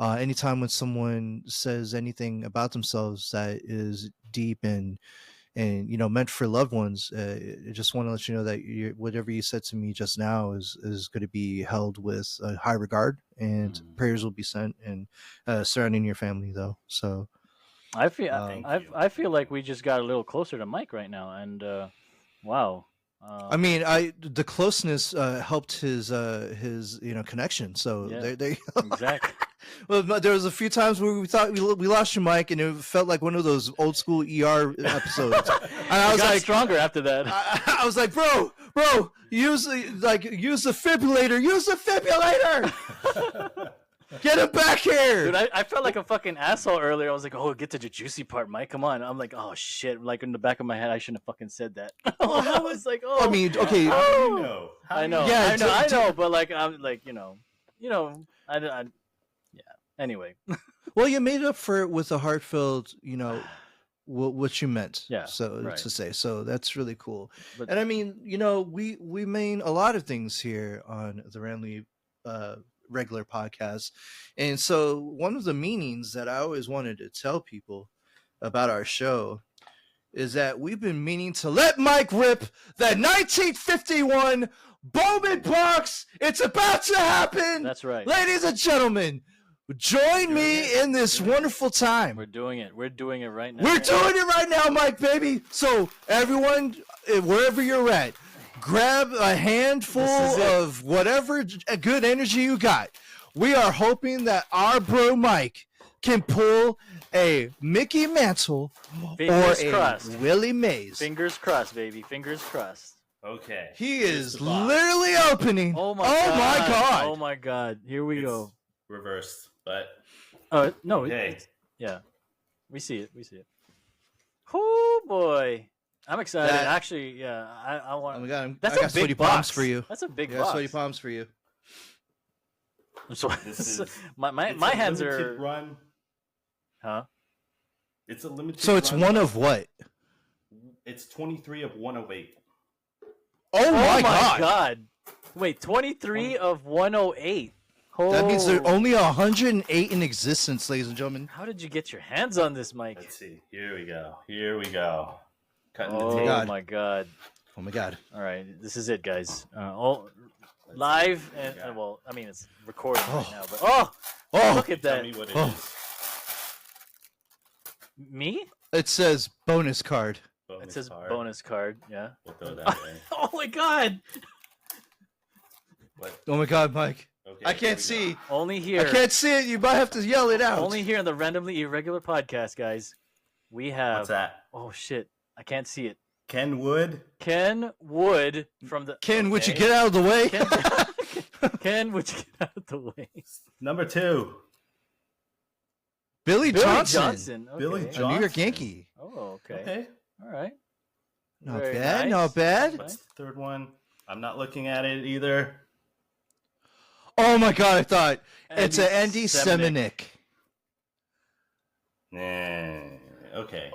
anytime when someone says anything about themselves that is deep and meant for loved ones, I just want to let you know that whatever you said to me just now is going to be held with a high regard, and prayers will be sent and surrounding your family though. So I feel like we just got a little closer to Mike right now, and wow. I mean, the closeness helped his connection. So Yeah. there you go. Exactly. Well, there was a few times where we thought we lost your mic, and it felt like one of those old school ER episodes. And I was got like, stronger after that. I was like, bro, use the defibrillator, use the defibrillator. Get him back here, Dude, I felt like a fucking asshole earlier. I was like, "Oh, get to the juicy part, Mike. Come on." I'm like, "Oh shit!" Like in the back of my head, I shouldn't have fucking said that. I was like, "Oh." I mean, okay. How do you know? I know. Yeah, I know. But like, I'm like, I yeah. Anyway. Well, you made up for it with a heartfelt, what you meant. Yeah, So right. to say, so that's really cool. But And I mean, we mean a lot of things here on the Randomly regular podcast, and so one of the meanings that I always wanted to tell people about our show is that we've been meaning to let Mike rip the 1951 Bowman box. It's about to happen. that's right. Ladies and gentlemen, join me in this wonderful time. We're doing it. We're doing it right now. We're doing it right now, Mike, baby. So everyone, wherever you're at, grab a handful of whatever good energy you got. We are hoping that our bro Mike can pull a Mickey Mantle Fingers or crossed. a Willie Mays. Fingers crossed, baby. Fingers crossed. Okay. He Here's is the box. literally opening. Oh my god. Oh my god. Here we go. Reversed, but No. okay. Yeah. We see it. Oh boy. I'm excited. That- Actually, yeah. I want. Oh my god, That's I a got big sweaty box. palms for you. That's a big Yeah, box. sweaty palms for you. So, This is my it's my a hands limited are. run. Huh? It's a limited. So it's run. one of what? It's 23 of 108. Oh my god. god. Wait, 23 of 108. That means there are Oh. only 108 in existence, ladies and gentlemen. How did you get your hands on this, Mike? Let's see. Here we go. Cutting the Oh tape. God. my god. Oh my god. All right, this is it, guys. Live and well, I mean it's recording right now, but look at Tell that. me what it Oh. is. Me? It says bonus card. It says card. bonus card. Yeah. We'll throw that away. Oh my god! What? Oh my god, Mike. Okay, I here can't we see. go. Only here. I can't see it. You might have to yell it out. Only here in the randomly irregular podcast, guys. We have. What's that? Oh shit! I can't see it. Ken Wood. Ken Wood from the. Ken, would you Okay. get out of the way? Ken, would you get out of the way? Number 2. Billy Billy Johnson. Johnson. Okay. Billy A New York Johnson. Yankee. Oh, okay. Okay. All right. Not Very bad, nice. not bad. What's the third one? I'm not looking at it either. Oh my god, I thought it's Andy an Andy Seminick. Seminick. Okay.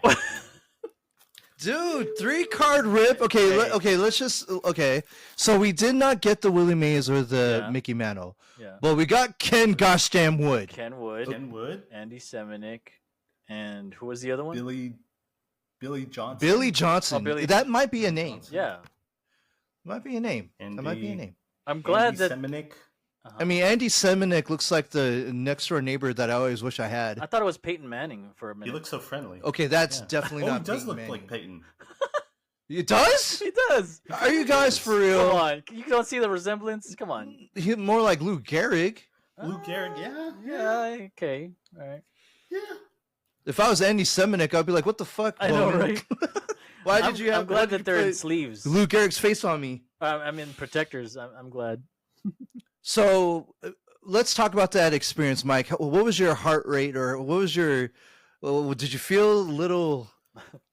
Dude, 3-card rip. Okay, Hey. let's just So we did not get the Willie Mays or the Yeah. Mickey Mantle. Yeah. But we got Ken gosh damn Wood. Ken Wood, Ken Wood. Andy Seminick, and who was the other one? Billy Johnson. Billy Johnson. Oh, Billy- That might be a name. Johnson. Yeah. Might be a name. That might be a Andy- name. I'm glad Andy that. Seminick. Uh-huh. I mean, Andy Seminick looks like the next door neighbor that I always wish I had. I thought it was Peyton Manning for a He minute. looks so friendly. Okay, that's Yeah. definitely Oh, he not. does Peyton look Manning. like Peyton. It does? He does. Are you guys for real? Come on, you don't see the resemblance? Come on. He more like Lou Gehrig. Lou Gehrig, yeah. Yeah. Okay. All right. Yeah. If I was Andy Seminick, I'd be like, "What the fuck?" I know, Bowman? right? Why I'm, did you have? I'm glad why did that you they're in put sleeves. Lou Gehrig's face on me? I'm in protectors. I'm glad. So let's talk about that experience, Mike. What was your heart rate, or what was your? Did you feel a little?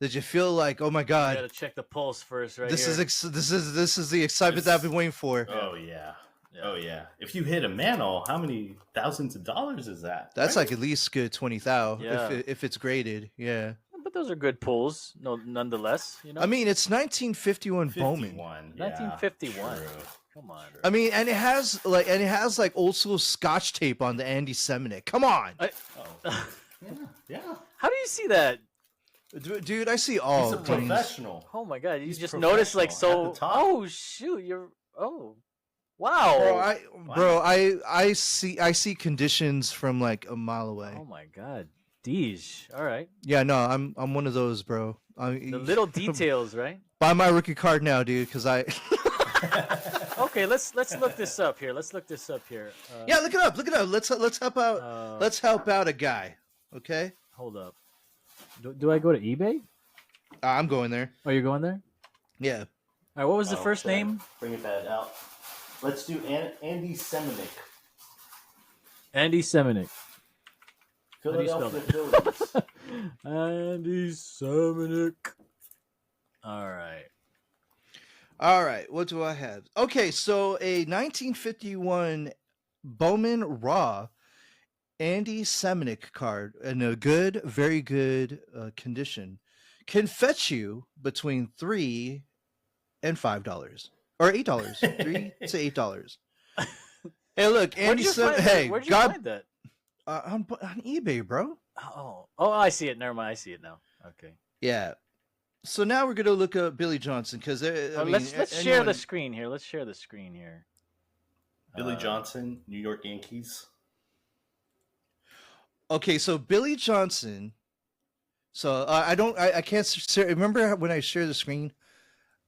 Did you feel like, oh my You god, gotta check the pulse first, right? this here. this is the excitement that I've been waiting for? Oh yeah. Yeah. Oh yeah. If you hit a mantle, how many thousands of dollars is that? That's right? like at least good 20,000 Yeah. if it's graded. Yeah. But but those are good pulls. No, nonetheless. You know. I mean, it's 1951 Bowman. 51. 1951. True. Come on. I mean, and it has like old school Scotch tape on the Andy Seminick. Come on, Oh. Yeah. How do you see that? dude. I see all. He's a professional. Oh my god! You He's just noticed like professional so. at the top. Oh shoot! You're. Oh. Wow. I see conditions from like a mile away. Oh my god. Deej. All right. Yeah, no, I'm one of those, bro. The little details, right? Buy my rookie card now, dude, because I. Okay, let's look this up here. Yeah, look it up. Let's help out. Let's help out a guy. Okay. Hold up. Do I go to eBay? I'm going there. Oh, you're going there? Yeah. All right. What was the first Okay. name? Bring it back out. Let's do Andy Seminick. Andy Seminick. How do you spell Philadelphia Phillies. Andy Seminick. All right. All right. What do I have? Okay, so a 1951 Bowman Raw Andy Seminick card in a good, very good condition can fetch you between $3 and $5 or $8, $3 to $8. Hey, look, Andy Seminick. Hey, where'd you God, find that? on eBay, bro. Oh, I see it. Never mind. I see it now. Okay. Yeah. So now we're gonna look up Billy Johnson because Let's share the screen here. Let's share the screen here. Billy Johnson, New York Yankees. Okay, so Billy Johnson. So I can't remember when I share the screen.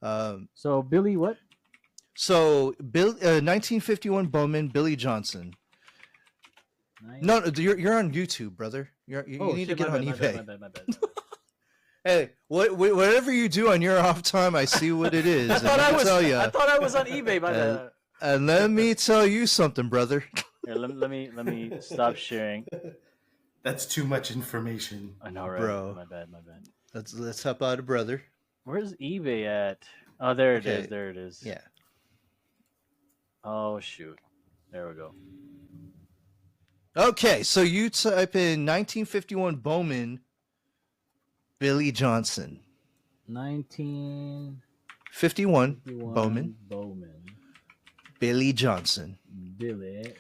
So Billy, what? So 1951 Bowman Billy Johnson. Nice. No, you're on YouTube, brother. You need to get on eBay. My bad. Hey, whatever you do on your off time, I see what it is. I thought I was on eBay. My bad. And let me tell you something, brother. Here, let me stop sharing. That's too much information. I know, right? Bro. My bad. Let's help out a brother. Where's eBay at? Oh, there it is. Okay. There it is. Yeah. Oh shoot. There we go. Okay, so you type in 1951 Bowman Billy Johnson. 1951 Bowman Billy Johnson. Billy.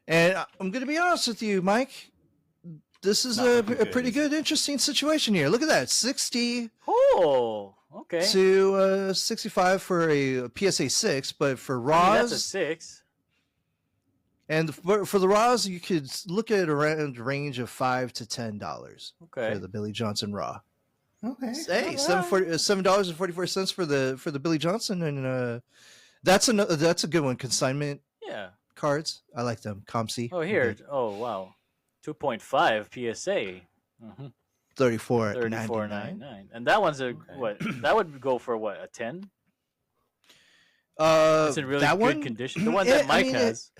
And I'm going to be honest with you, Mike. This is a pretty good, interesting situation here. Look at that. 60 Oh, okay. to 65 for a PSA 6, but for Raws. I mean, that's a 6. And for the Raws, you could look at around range of $5 to $10 Okay. for the Billy Johnson Raw. Okay. Hey, $7.44 for the Billy Johnson, and that's a good one. Consignment Yeah. cards, I like them. ComC. Oh, here. Oh, wow. 2.5 PSA. Mm-hmm. 34.99. And that one's what? That would go for what? A 10? It's in really that good one? condition. The one that Mike has.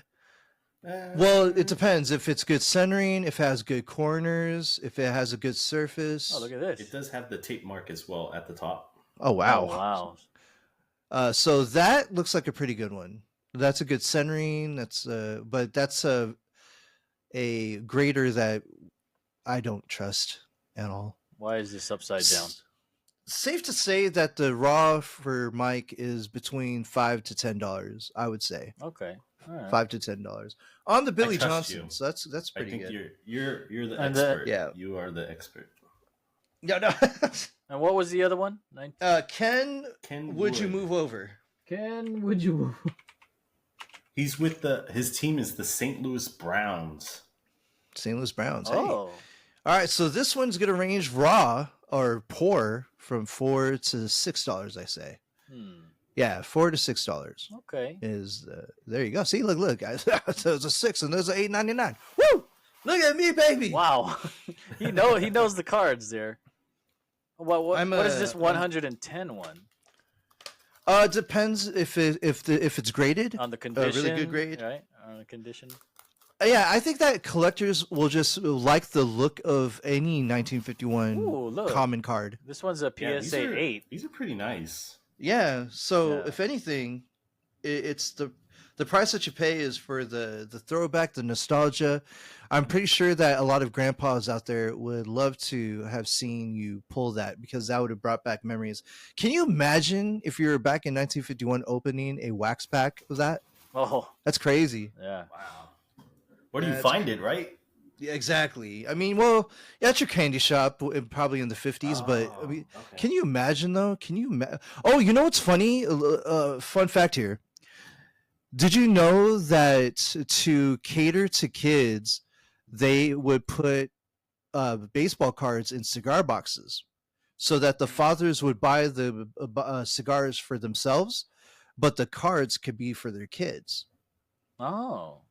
Well, it depends. If it's good centering, if it has good corners, if it has a good surface. Oh, look at this. It does have the tape mark as well at the top. Oh, wow. Oh, wow. So that looks like a pretty good one. That's a good centering. But that's a grader that I don't trust at all. Why is this upside down? Safe to say that the raw for Mike is between $5 to $10. I would say Okay. All right. $5 to $10 on the Billy trust Johnson. you. So that's I pretty think good. you're the And expert. yeah. You are the expert. No. And what was the other one? Ken, Ken would you Wood. move over? Ken, would you? He's with his team is the St. Louis Browns. St. Louis Browns. Hey. Oh. All right, so this one's gonna range raw or pour from $4 to $6. I say. Yeah, $4 to $6 Okay. is there. You go. See, look, guys. There's a 6 and there's an $8.99. Woo! Look at me, baby. Wow. he knows the cards there. What is this 110 one? It depends if it's graded On the condition. really good grade. Right? On the condition. Yeah, I think that collectors will just like the look of any 1951 Ooh, look. common card. This one's a Yeah, PSA 8. These are pretty nice. Yeah. So Yeah. if anything, it's the The price that you pay is for the throwback, the nostalgia. I'm pretty sure that a lot of grandpas out there would love to have seen you pull that because that would have brought back memories. Can you imagine if you were back in 1951 opening a wax pack of that? Oh, That's crazy. yeah. Wow. Where do you That's find it, right? Yeah, exactly. I mean, well, yeah, at your candy shop, probably in the 50s. But I Oh, mean, okay. can you imagine though? Can you? Oh, you know what's funny? Fun fact here. Did you know that to cater to kids, they would put baseball cards in cigar boxes so that the fathers would buy the cigars for themselves, but the cards could be for their kids. Oh,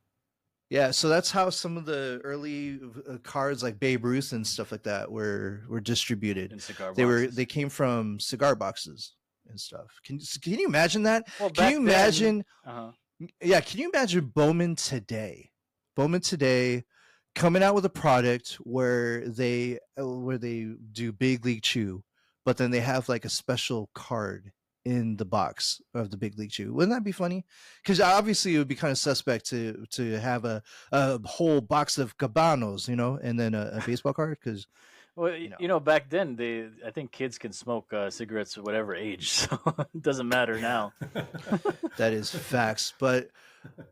Yeah, so that's how some of the early cards like Babe Ruth and stuff like that were distributed. in cigar They boxes. came from cigar boxes and stuff. Can you imagine that? Well, Can back you then. imagine? Uh-huh. Yeah, can you imagine Bowman today? Bowman today coming out with a product where they do Big League Chew, but then they have like a special card in the box of the Big League Chew. Wouldn't that be funny? Because obviously it would be kind of suspect to have a whole box of Cabanos, and then a baseball card. Because Well, you know, back then I think kids can smoke cigarettes at whatever age, so it doesn't matter now. that is facts. But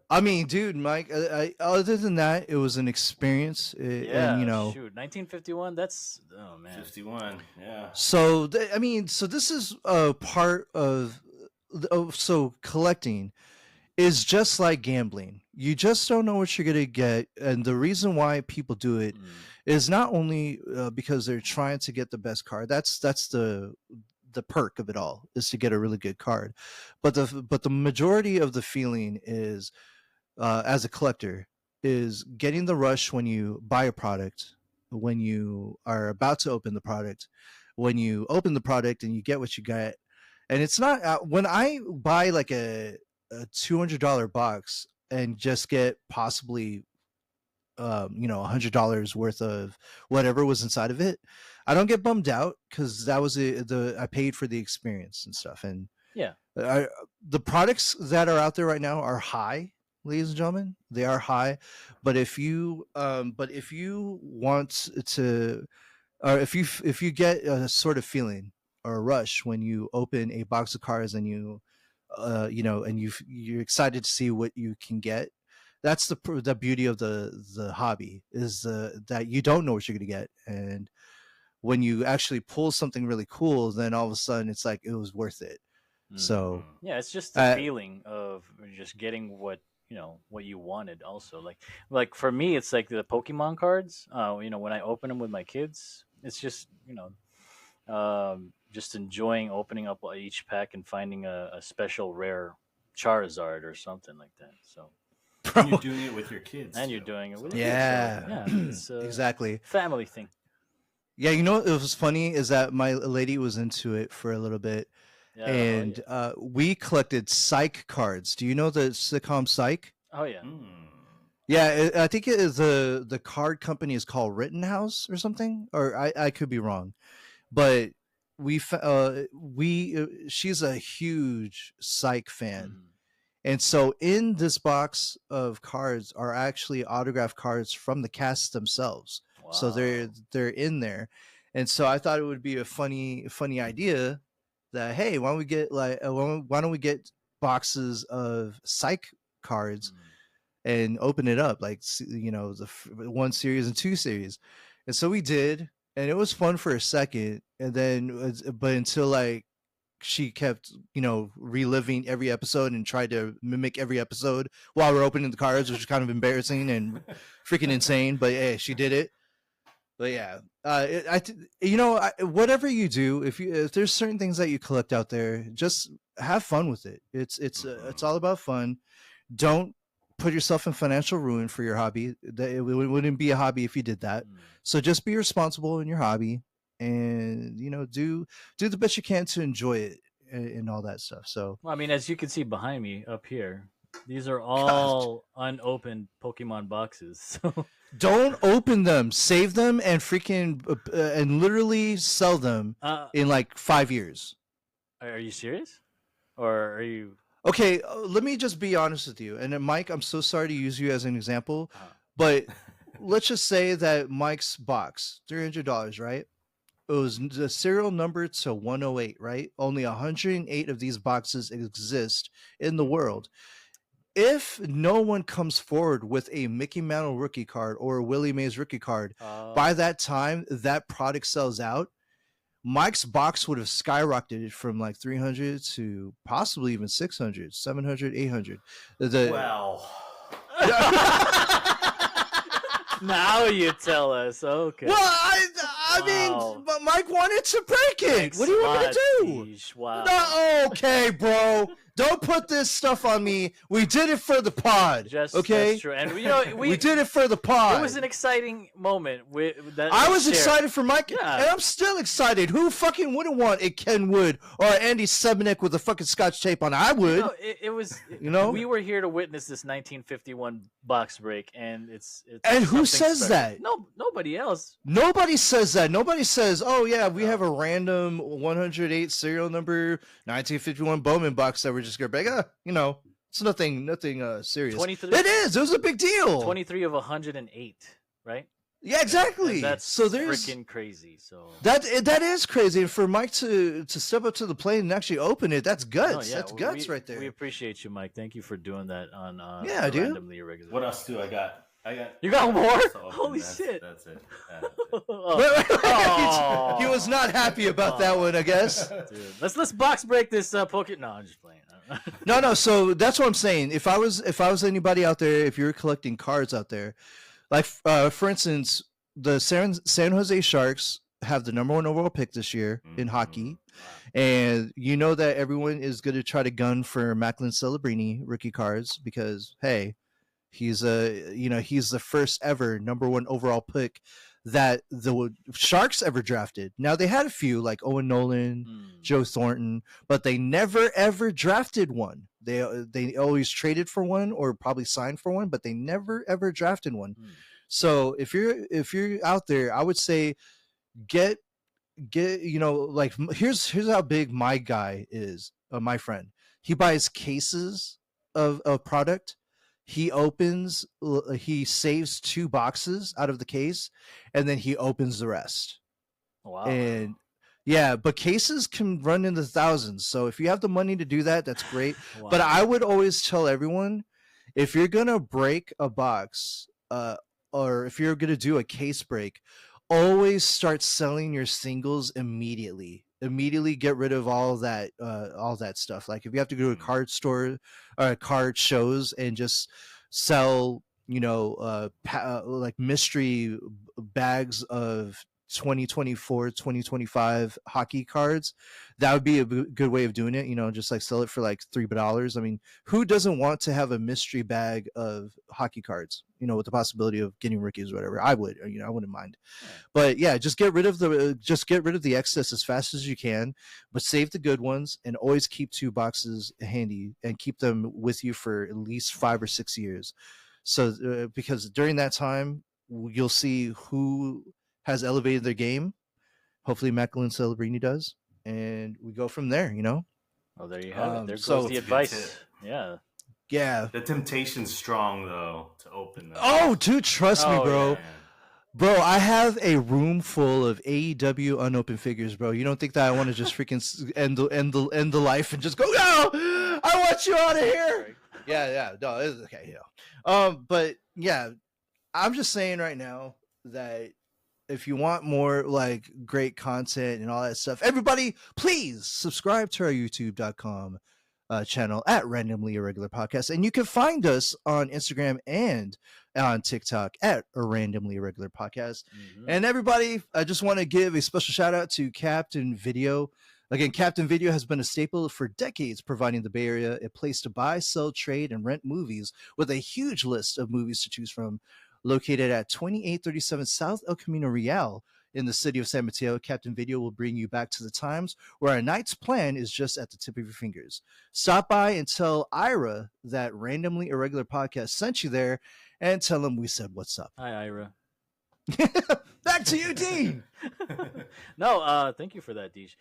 I mean, dude, Mike. Other than that, it was an experience, and Yeah, shoot, 1951. That's oh man. 51. Yeah. So I mean, so this is a part of so collecting is just like gambling. You just don't know what you're gonna get, and the reason why people do it Mm. is not only because they're trying to get the best card. That's the perk of it all is to get a really good card, but the majority of the feeling is as a collector is getting the rush when you buy a product, when you are about to open the product, when you open the product and you get what you get. And it's not when I buy like a $200 box and just get possibly $100 worth of whatever was inside of it, I don't get bummed out because that was I paid for the experience and stuff. And Yeah. the products that are out there right now are high, ladies and gentlemen. They are high, but if you want to, or if you get a sort of feeling or a rush when you open a box of cards and and you're excited to see what you can get. That's the beauty of the hobby is that you don't know what you're gonna get, and when you actually pull something really cool, then all of a sudden it's like it was worth it. So Yeah, it's just the feeling of just getting what you wanted. Also, like for me, it's like the Pokemon cards. When I open them with my kids, it's just just enjoying opening up each pack and finding a special rare Charizard or something like that. So. And you're doing it with your kids. And too. you're doing it with your yeah, kids. So, yeah, it's exactly. family thing. Yeah, what was funny is that my lady was into it for a little bit, Yeah, and we collected Psych cards. Do you know the sitcom Psych? oh yeah. Yeah, I think it is the card company is called Rittenhouse or something, or I could be wrong, but she's a huge Psych fan. Mhm. And so in this box of cards are actually autographed cards from the cast themselves. Wow. So they're in there. And so I thought it would be a funny idea that hey, why don't we get why don't we get boxes of Psych cards and open it up like the 1 series and 2 series. And so we did, and it was fun for a second, and then but until like she kept reliving every episode and tried to mimic every episode while we're opening the cards, which is kind of embarrassing and freaking insane, but hey, she did it. But yeah, whatever you do, if there's certain things that you collect out there, just have fun with it. It's all about fun. Don't put yourself in financial ruin for your hobby. It wouldn't be a hobby if you did that. So just be responsible in your hobby, and do the best you can to enjoy it and all that stuff. So Well, I mean, as you can see behind me up here, these are all unopened Pokemon boxes. So don't open them, save them, and freaking and literally sell them in like 5 years. are you serious, or are you? Okay, let me just be honest with you. And then Mike, I'm so sorry to use you as an example, but let's just say that Mike's box, $300, right? It was the serial number to 108, right? Only 108 of these boxes exist in the world. If no one comes forward with a Mickey Mantle rookie card or a Willie Mays rookie card, by that time that product sells out, Mike's box would have skyrocketed from like 300 to possibly even 600, 700, 800. Well. Now you tell us. Okay. Well, I mean, but Mike wanted to break it. Thanks what do you want me a to lot, do? Tish. Wow. No, okay, bro. Don't put this stuff on me. We did it for the pod. Okay, that's true. And you know, we did it for the pod. It was an exciting moment. I was excited for Mike, Yeah. and I'm still excited. Who fucking wouldn't want a Ken Wood or Andy Semenik with a fucking Scotch tape on? I would. You know, it was. You know, we were here to witness this 1951 box break, and it's and who something says special. that? No, nobody else. Nobody says that. Nobody says, "Oh yeah, we have a random 108 serial number 1951 Bowman box that we're just gonna break." You know, it's nothing serious. 23. It is. It was a big deal. 23 of 108, right? Yeah, exactly. And that's so there's freaking crazy. So that is crazy. And for Mike to step up to the plate and actually open it, that's guts. That's guts right there. We appreciate you, Mike. Thank you for doing that on yeah, dude. Randomly Irregular. What else do I got? You got more? So Holy shit! That's it. Oh. He was not happy about that one, I guess. Dude, let's box break this Pokemon. No, I'm just playing. No. So that's what I'm saying. If I was anybody out there, if you're collecting cards out there, like for instance, the San Jose Sharks have the number 1 overall pick this year in hockey, and you know that everyone is going to try to gun for Macklin Celebrini rookie cards because hey, he's the first ever number 1 overall pick that the Sharks ever drafted. Now they had a few like Owen Nolan, Joe Thornton, but they never ever drafted one. They always traded for one or probably signed for one, but they never ever drafted one. So if you're out there, I would say get like here's how big my guy is, my friend. He buys cases of product. He saves 2 boxes out of the case, and then he opens the rest. Wow. And yeah, but cases can run in the thousands. So if you have the money to do that, that's great. Wow. But I would always tell everyone, if you're gonna break a box, or if you're gonna do a case break, always start selling your singles immediately. Immediately get rid of all that stuff. Like if you have to go to a card store or card shows and just sell, like mystery bags of 2024 2025 hockey cards, that would be a good way of doing it. Just like sell it for like $3. I mean, who doesn't want to have a mystery bag of hockey cards, with the possibility of getting rookies or whatever? I would, I wouldn't mind. But yeah, just get rid of the excess as fast as you can, but save the good ones and always keep 2 boxes handy and keep them with you for at least 5 or 6 years. So because during that time you'll see who has elevated their game. Hopefully Macklin Celebrini does, and we go from there. Well, there you have it. There so- goes the advice. Yeah. Yeah. The temptation's strong though to open them. Oh, dude, trust me, bro. yeah. Bro, I have a room full of AEW unopened figures, bro. You don't think that I want to just freaking end the life and just go? No, I want you out of here. Yeah. No, it's okay. But yeah, I'm just saying right now that if you want more like great content and all that stuff, everybody, please subscribe to our youtube.com channel at Randomly Irregular Podcast. And you can find us on Instagram and on TikTok at a Randomly Irregular Podcast. And everybody, I just want to give a special shout out to Captain Video. Again, Captain Video has been a staple for decades, providing the Bay Area a place to buy, sell, trade, and rent movies with a huge list of movies to choose from. Located at 2837 South El Camino Real in the city of San Mateo, Captain Video will bring you back to the times where a night's plan is just at the tip of your fingers. Stop by and tell Ira that Randomly Irregular Podcast sent you there, and tell him we said what's up. Hi, Ira. Back to you, Dean. No, thank you for that, Deej.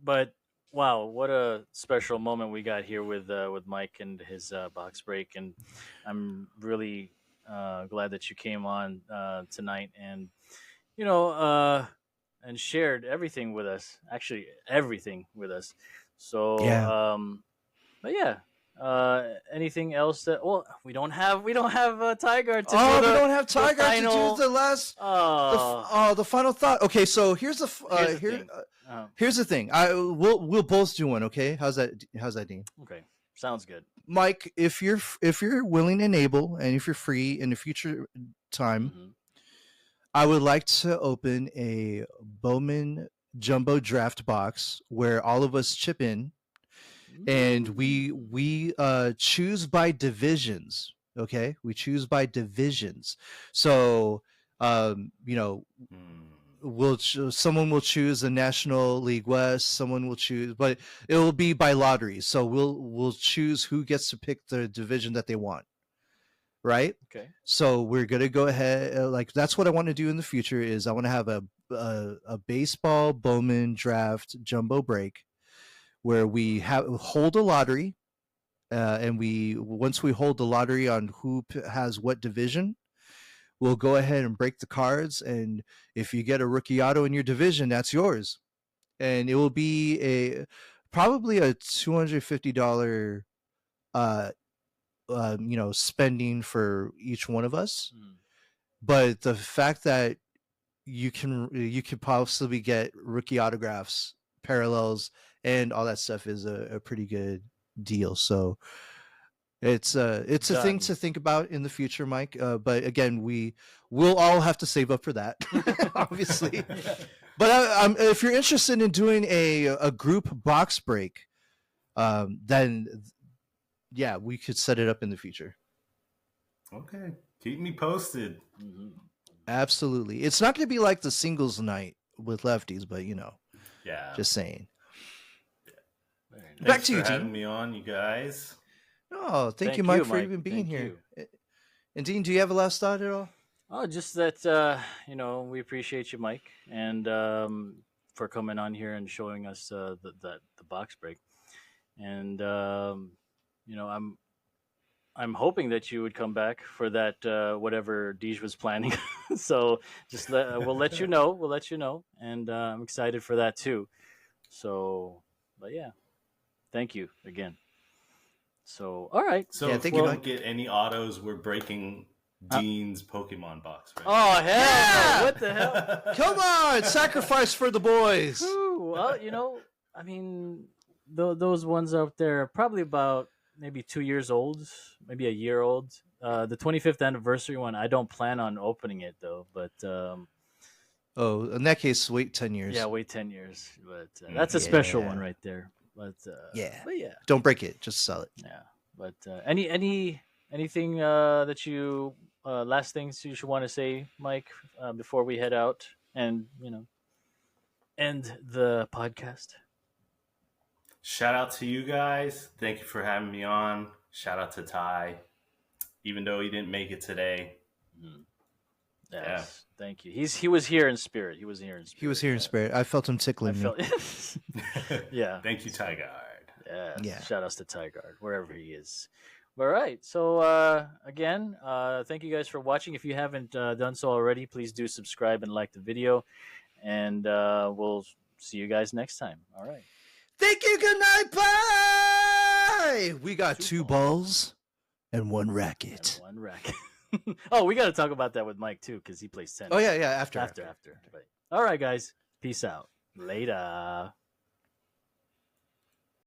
But Wow, what a special moment we got here with Mike and his box break, and I'm really glad that you came on tonight and you know and shared everything with us. Actually, everything with us. So, Yeah. but yeah. Anything else that? Well, we don't have Tiger to do Oh, we don't have the Tiger to do final. the last Uh, the final thought. Okay, so here's the here's the thing. here's the thing. We'll both do one. Okay, how's that, Dean? Okay, sounds good. Mike, if you're willing and able, and if you're free in the future time, Hmm. I would like to open a Bowman jumbo draft box where all of us chip in, and we choose by divisions. Okay, we choose by divisions. So you know, Hmm. someone will choose the National League West, someone will choose, but it will be by lottery. So we'll choose who gets to pick the division that they want, right? Okay. So we're gonna go ahead, like that's what I want to do in the future. Is I want to have a baseball Bowman draft jumbo break where we hold a lottery, and we once we hold the lottery on who has what division, we'll go ahead and break the cards, and if you get a rookie auto in your division, that's yours, and it will be a probably a $250 uh spending for each one of us. Mm. But the fact that you can possibly get rookie autographs, parallels, and all that stuff is a pretty good deal. So it's a thing Done. to think about in the future, Mike. But again, we'll all have to save up for that, obviously. Yeah. But if you're interested in doing a group box break, then yeah, we could set it up in the future. Okay. Keep me posted. Mhm. Absolutely, it's not going to be like the singles night with lefties, but Yeah. just saying. Very nice. Back Thanks to for you, having Dean. me on, you guys. Oh, thank you, Thank Mike, you, for Mike. even being Thank here. you. And Dean, do you have a last thought at all? Oh, just that we appreciate you, Mike, and for coming on here and showing us the box break. And I'm hoping that you would come back for that whatever Deej was planning. So we'll let you know. We'll let you know, and I'm excited for that too. So, but yeah, thank you again. So, all right. So Yeah, if thank we you, Well, don't Mike. get any autos, we're breaking uh, Dean's Pokemon box, right? oh hell no! Yeah! What the hell? Come on, sacrifice for the boys. Whew, well, I mean, those ones out there are probably about maybe 2 years old, maybe a year old. The 25th anniversary one, I don't plan on opening it though, but Oh, in that case, wait 10 years. yeah, wait 10 years. But that's a Mhm. special one Yeah. right there. But Yeah. but yeah, Don't break it, just sell it. yeah. But anything that you last things you should want to say, Mike, before we head out and end the podcast. Shout out to you guys. Thank you for having me on. Shout out to Ty, even though he didn't make it today. Mhm. Yeah. Yes, thank you. He was here in spirit. He was here in spirit. He was here in spirit. I felt him I tickling me. felt. Yeah. Thank you, Ty Guard. Yeah. Yeah. Shout outs to Tigard, wherever he is. All right. So again, thank you guys for watching. If you haven't done so already, please do subscribe and like the video, and we'll see you guys next time. All right. Thank you. Good night. Bye. We got 2 balls and 1 And racket. one racket. Oh, we got to talk about that with Mike too, because he plays tennis. Oh yeah, yeah. After. After. But, all right, guys. Peace out. Later.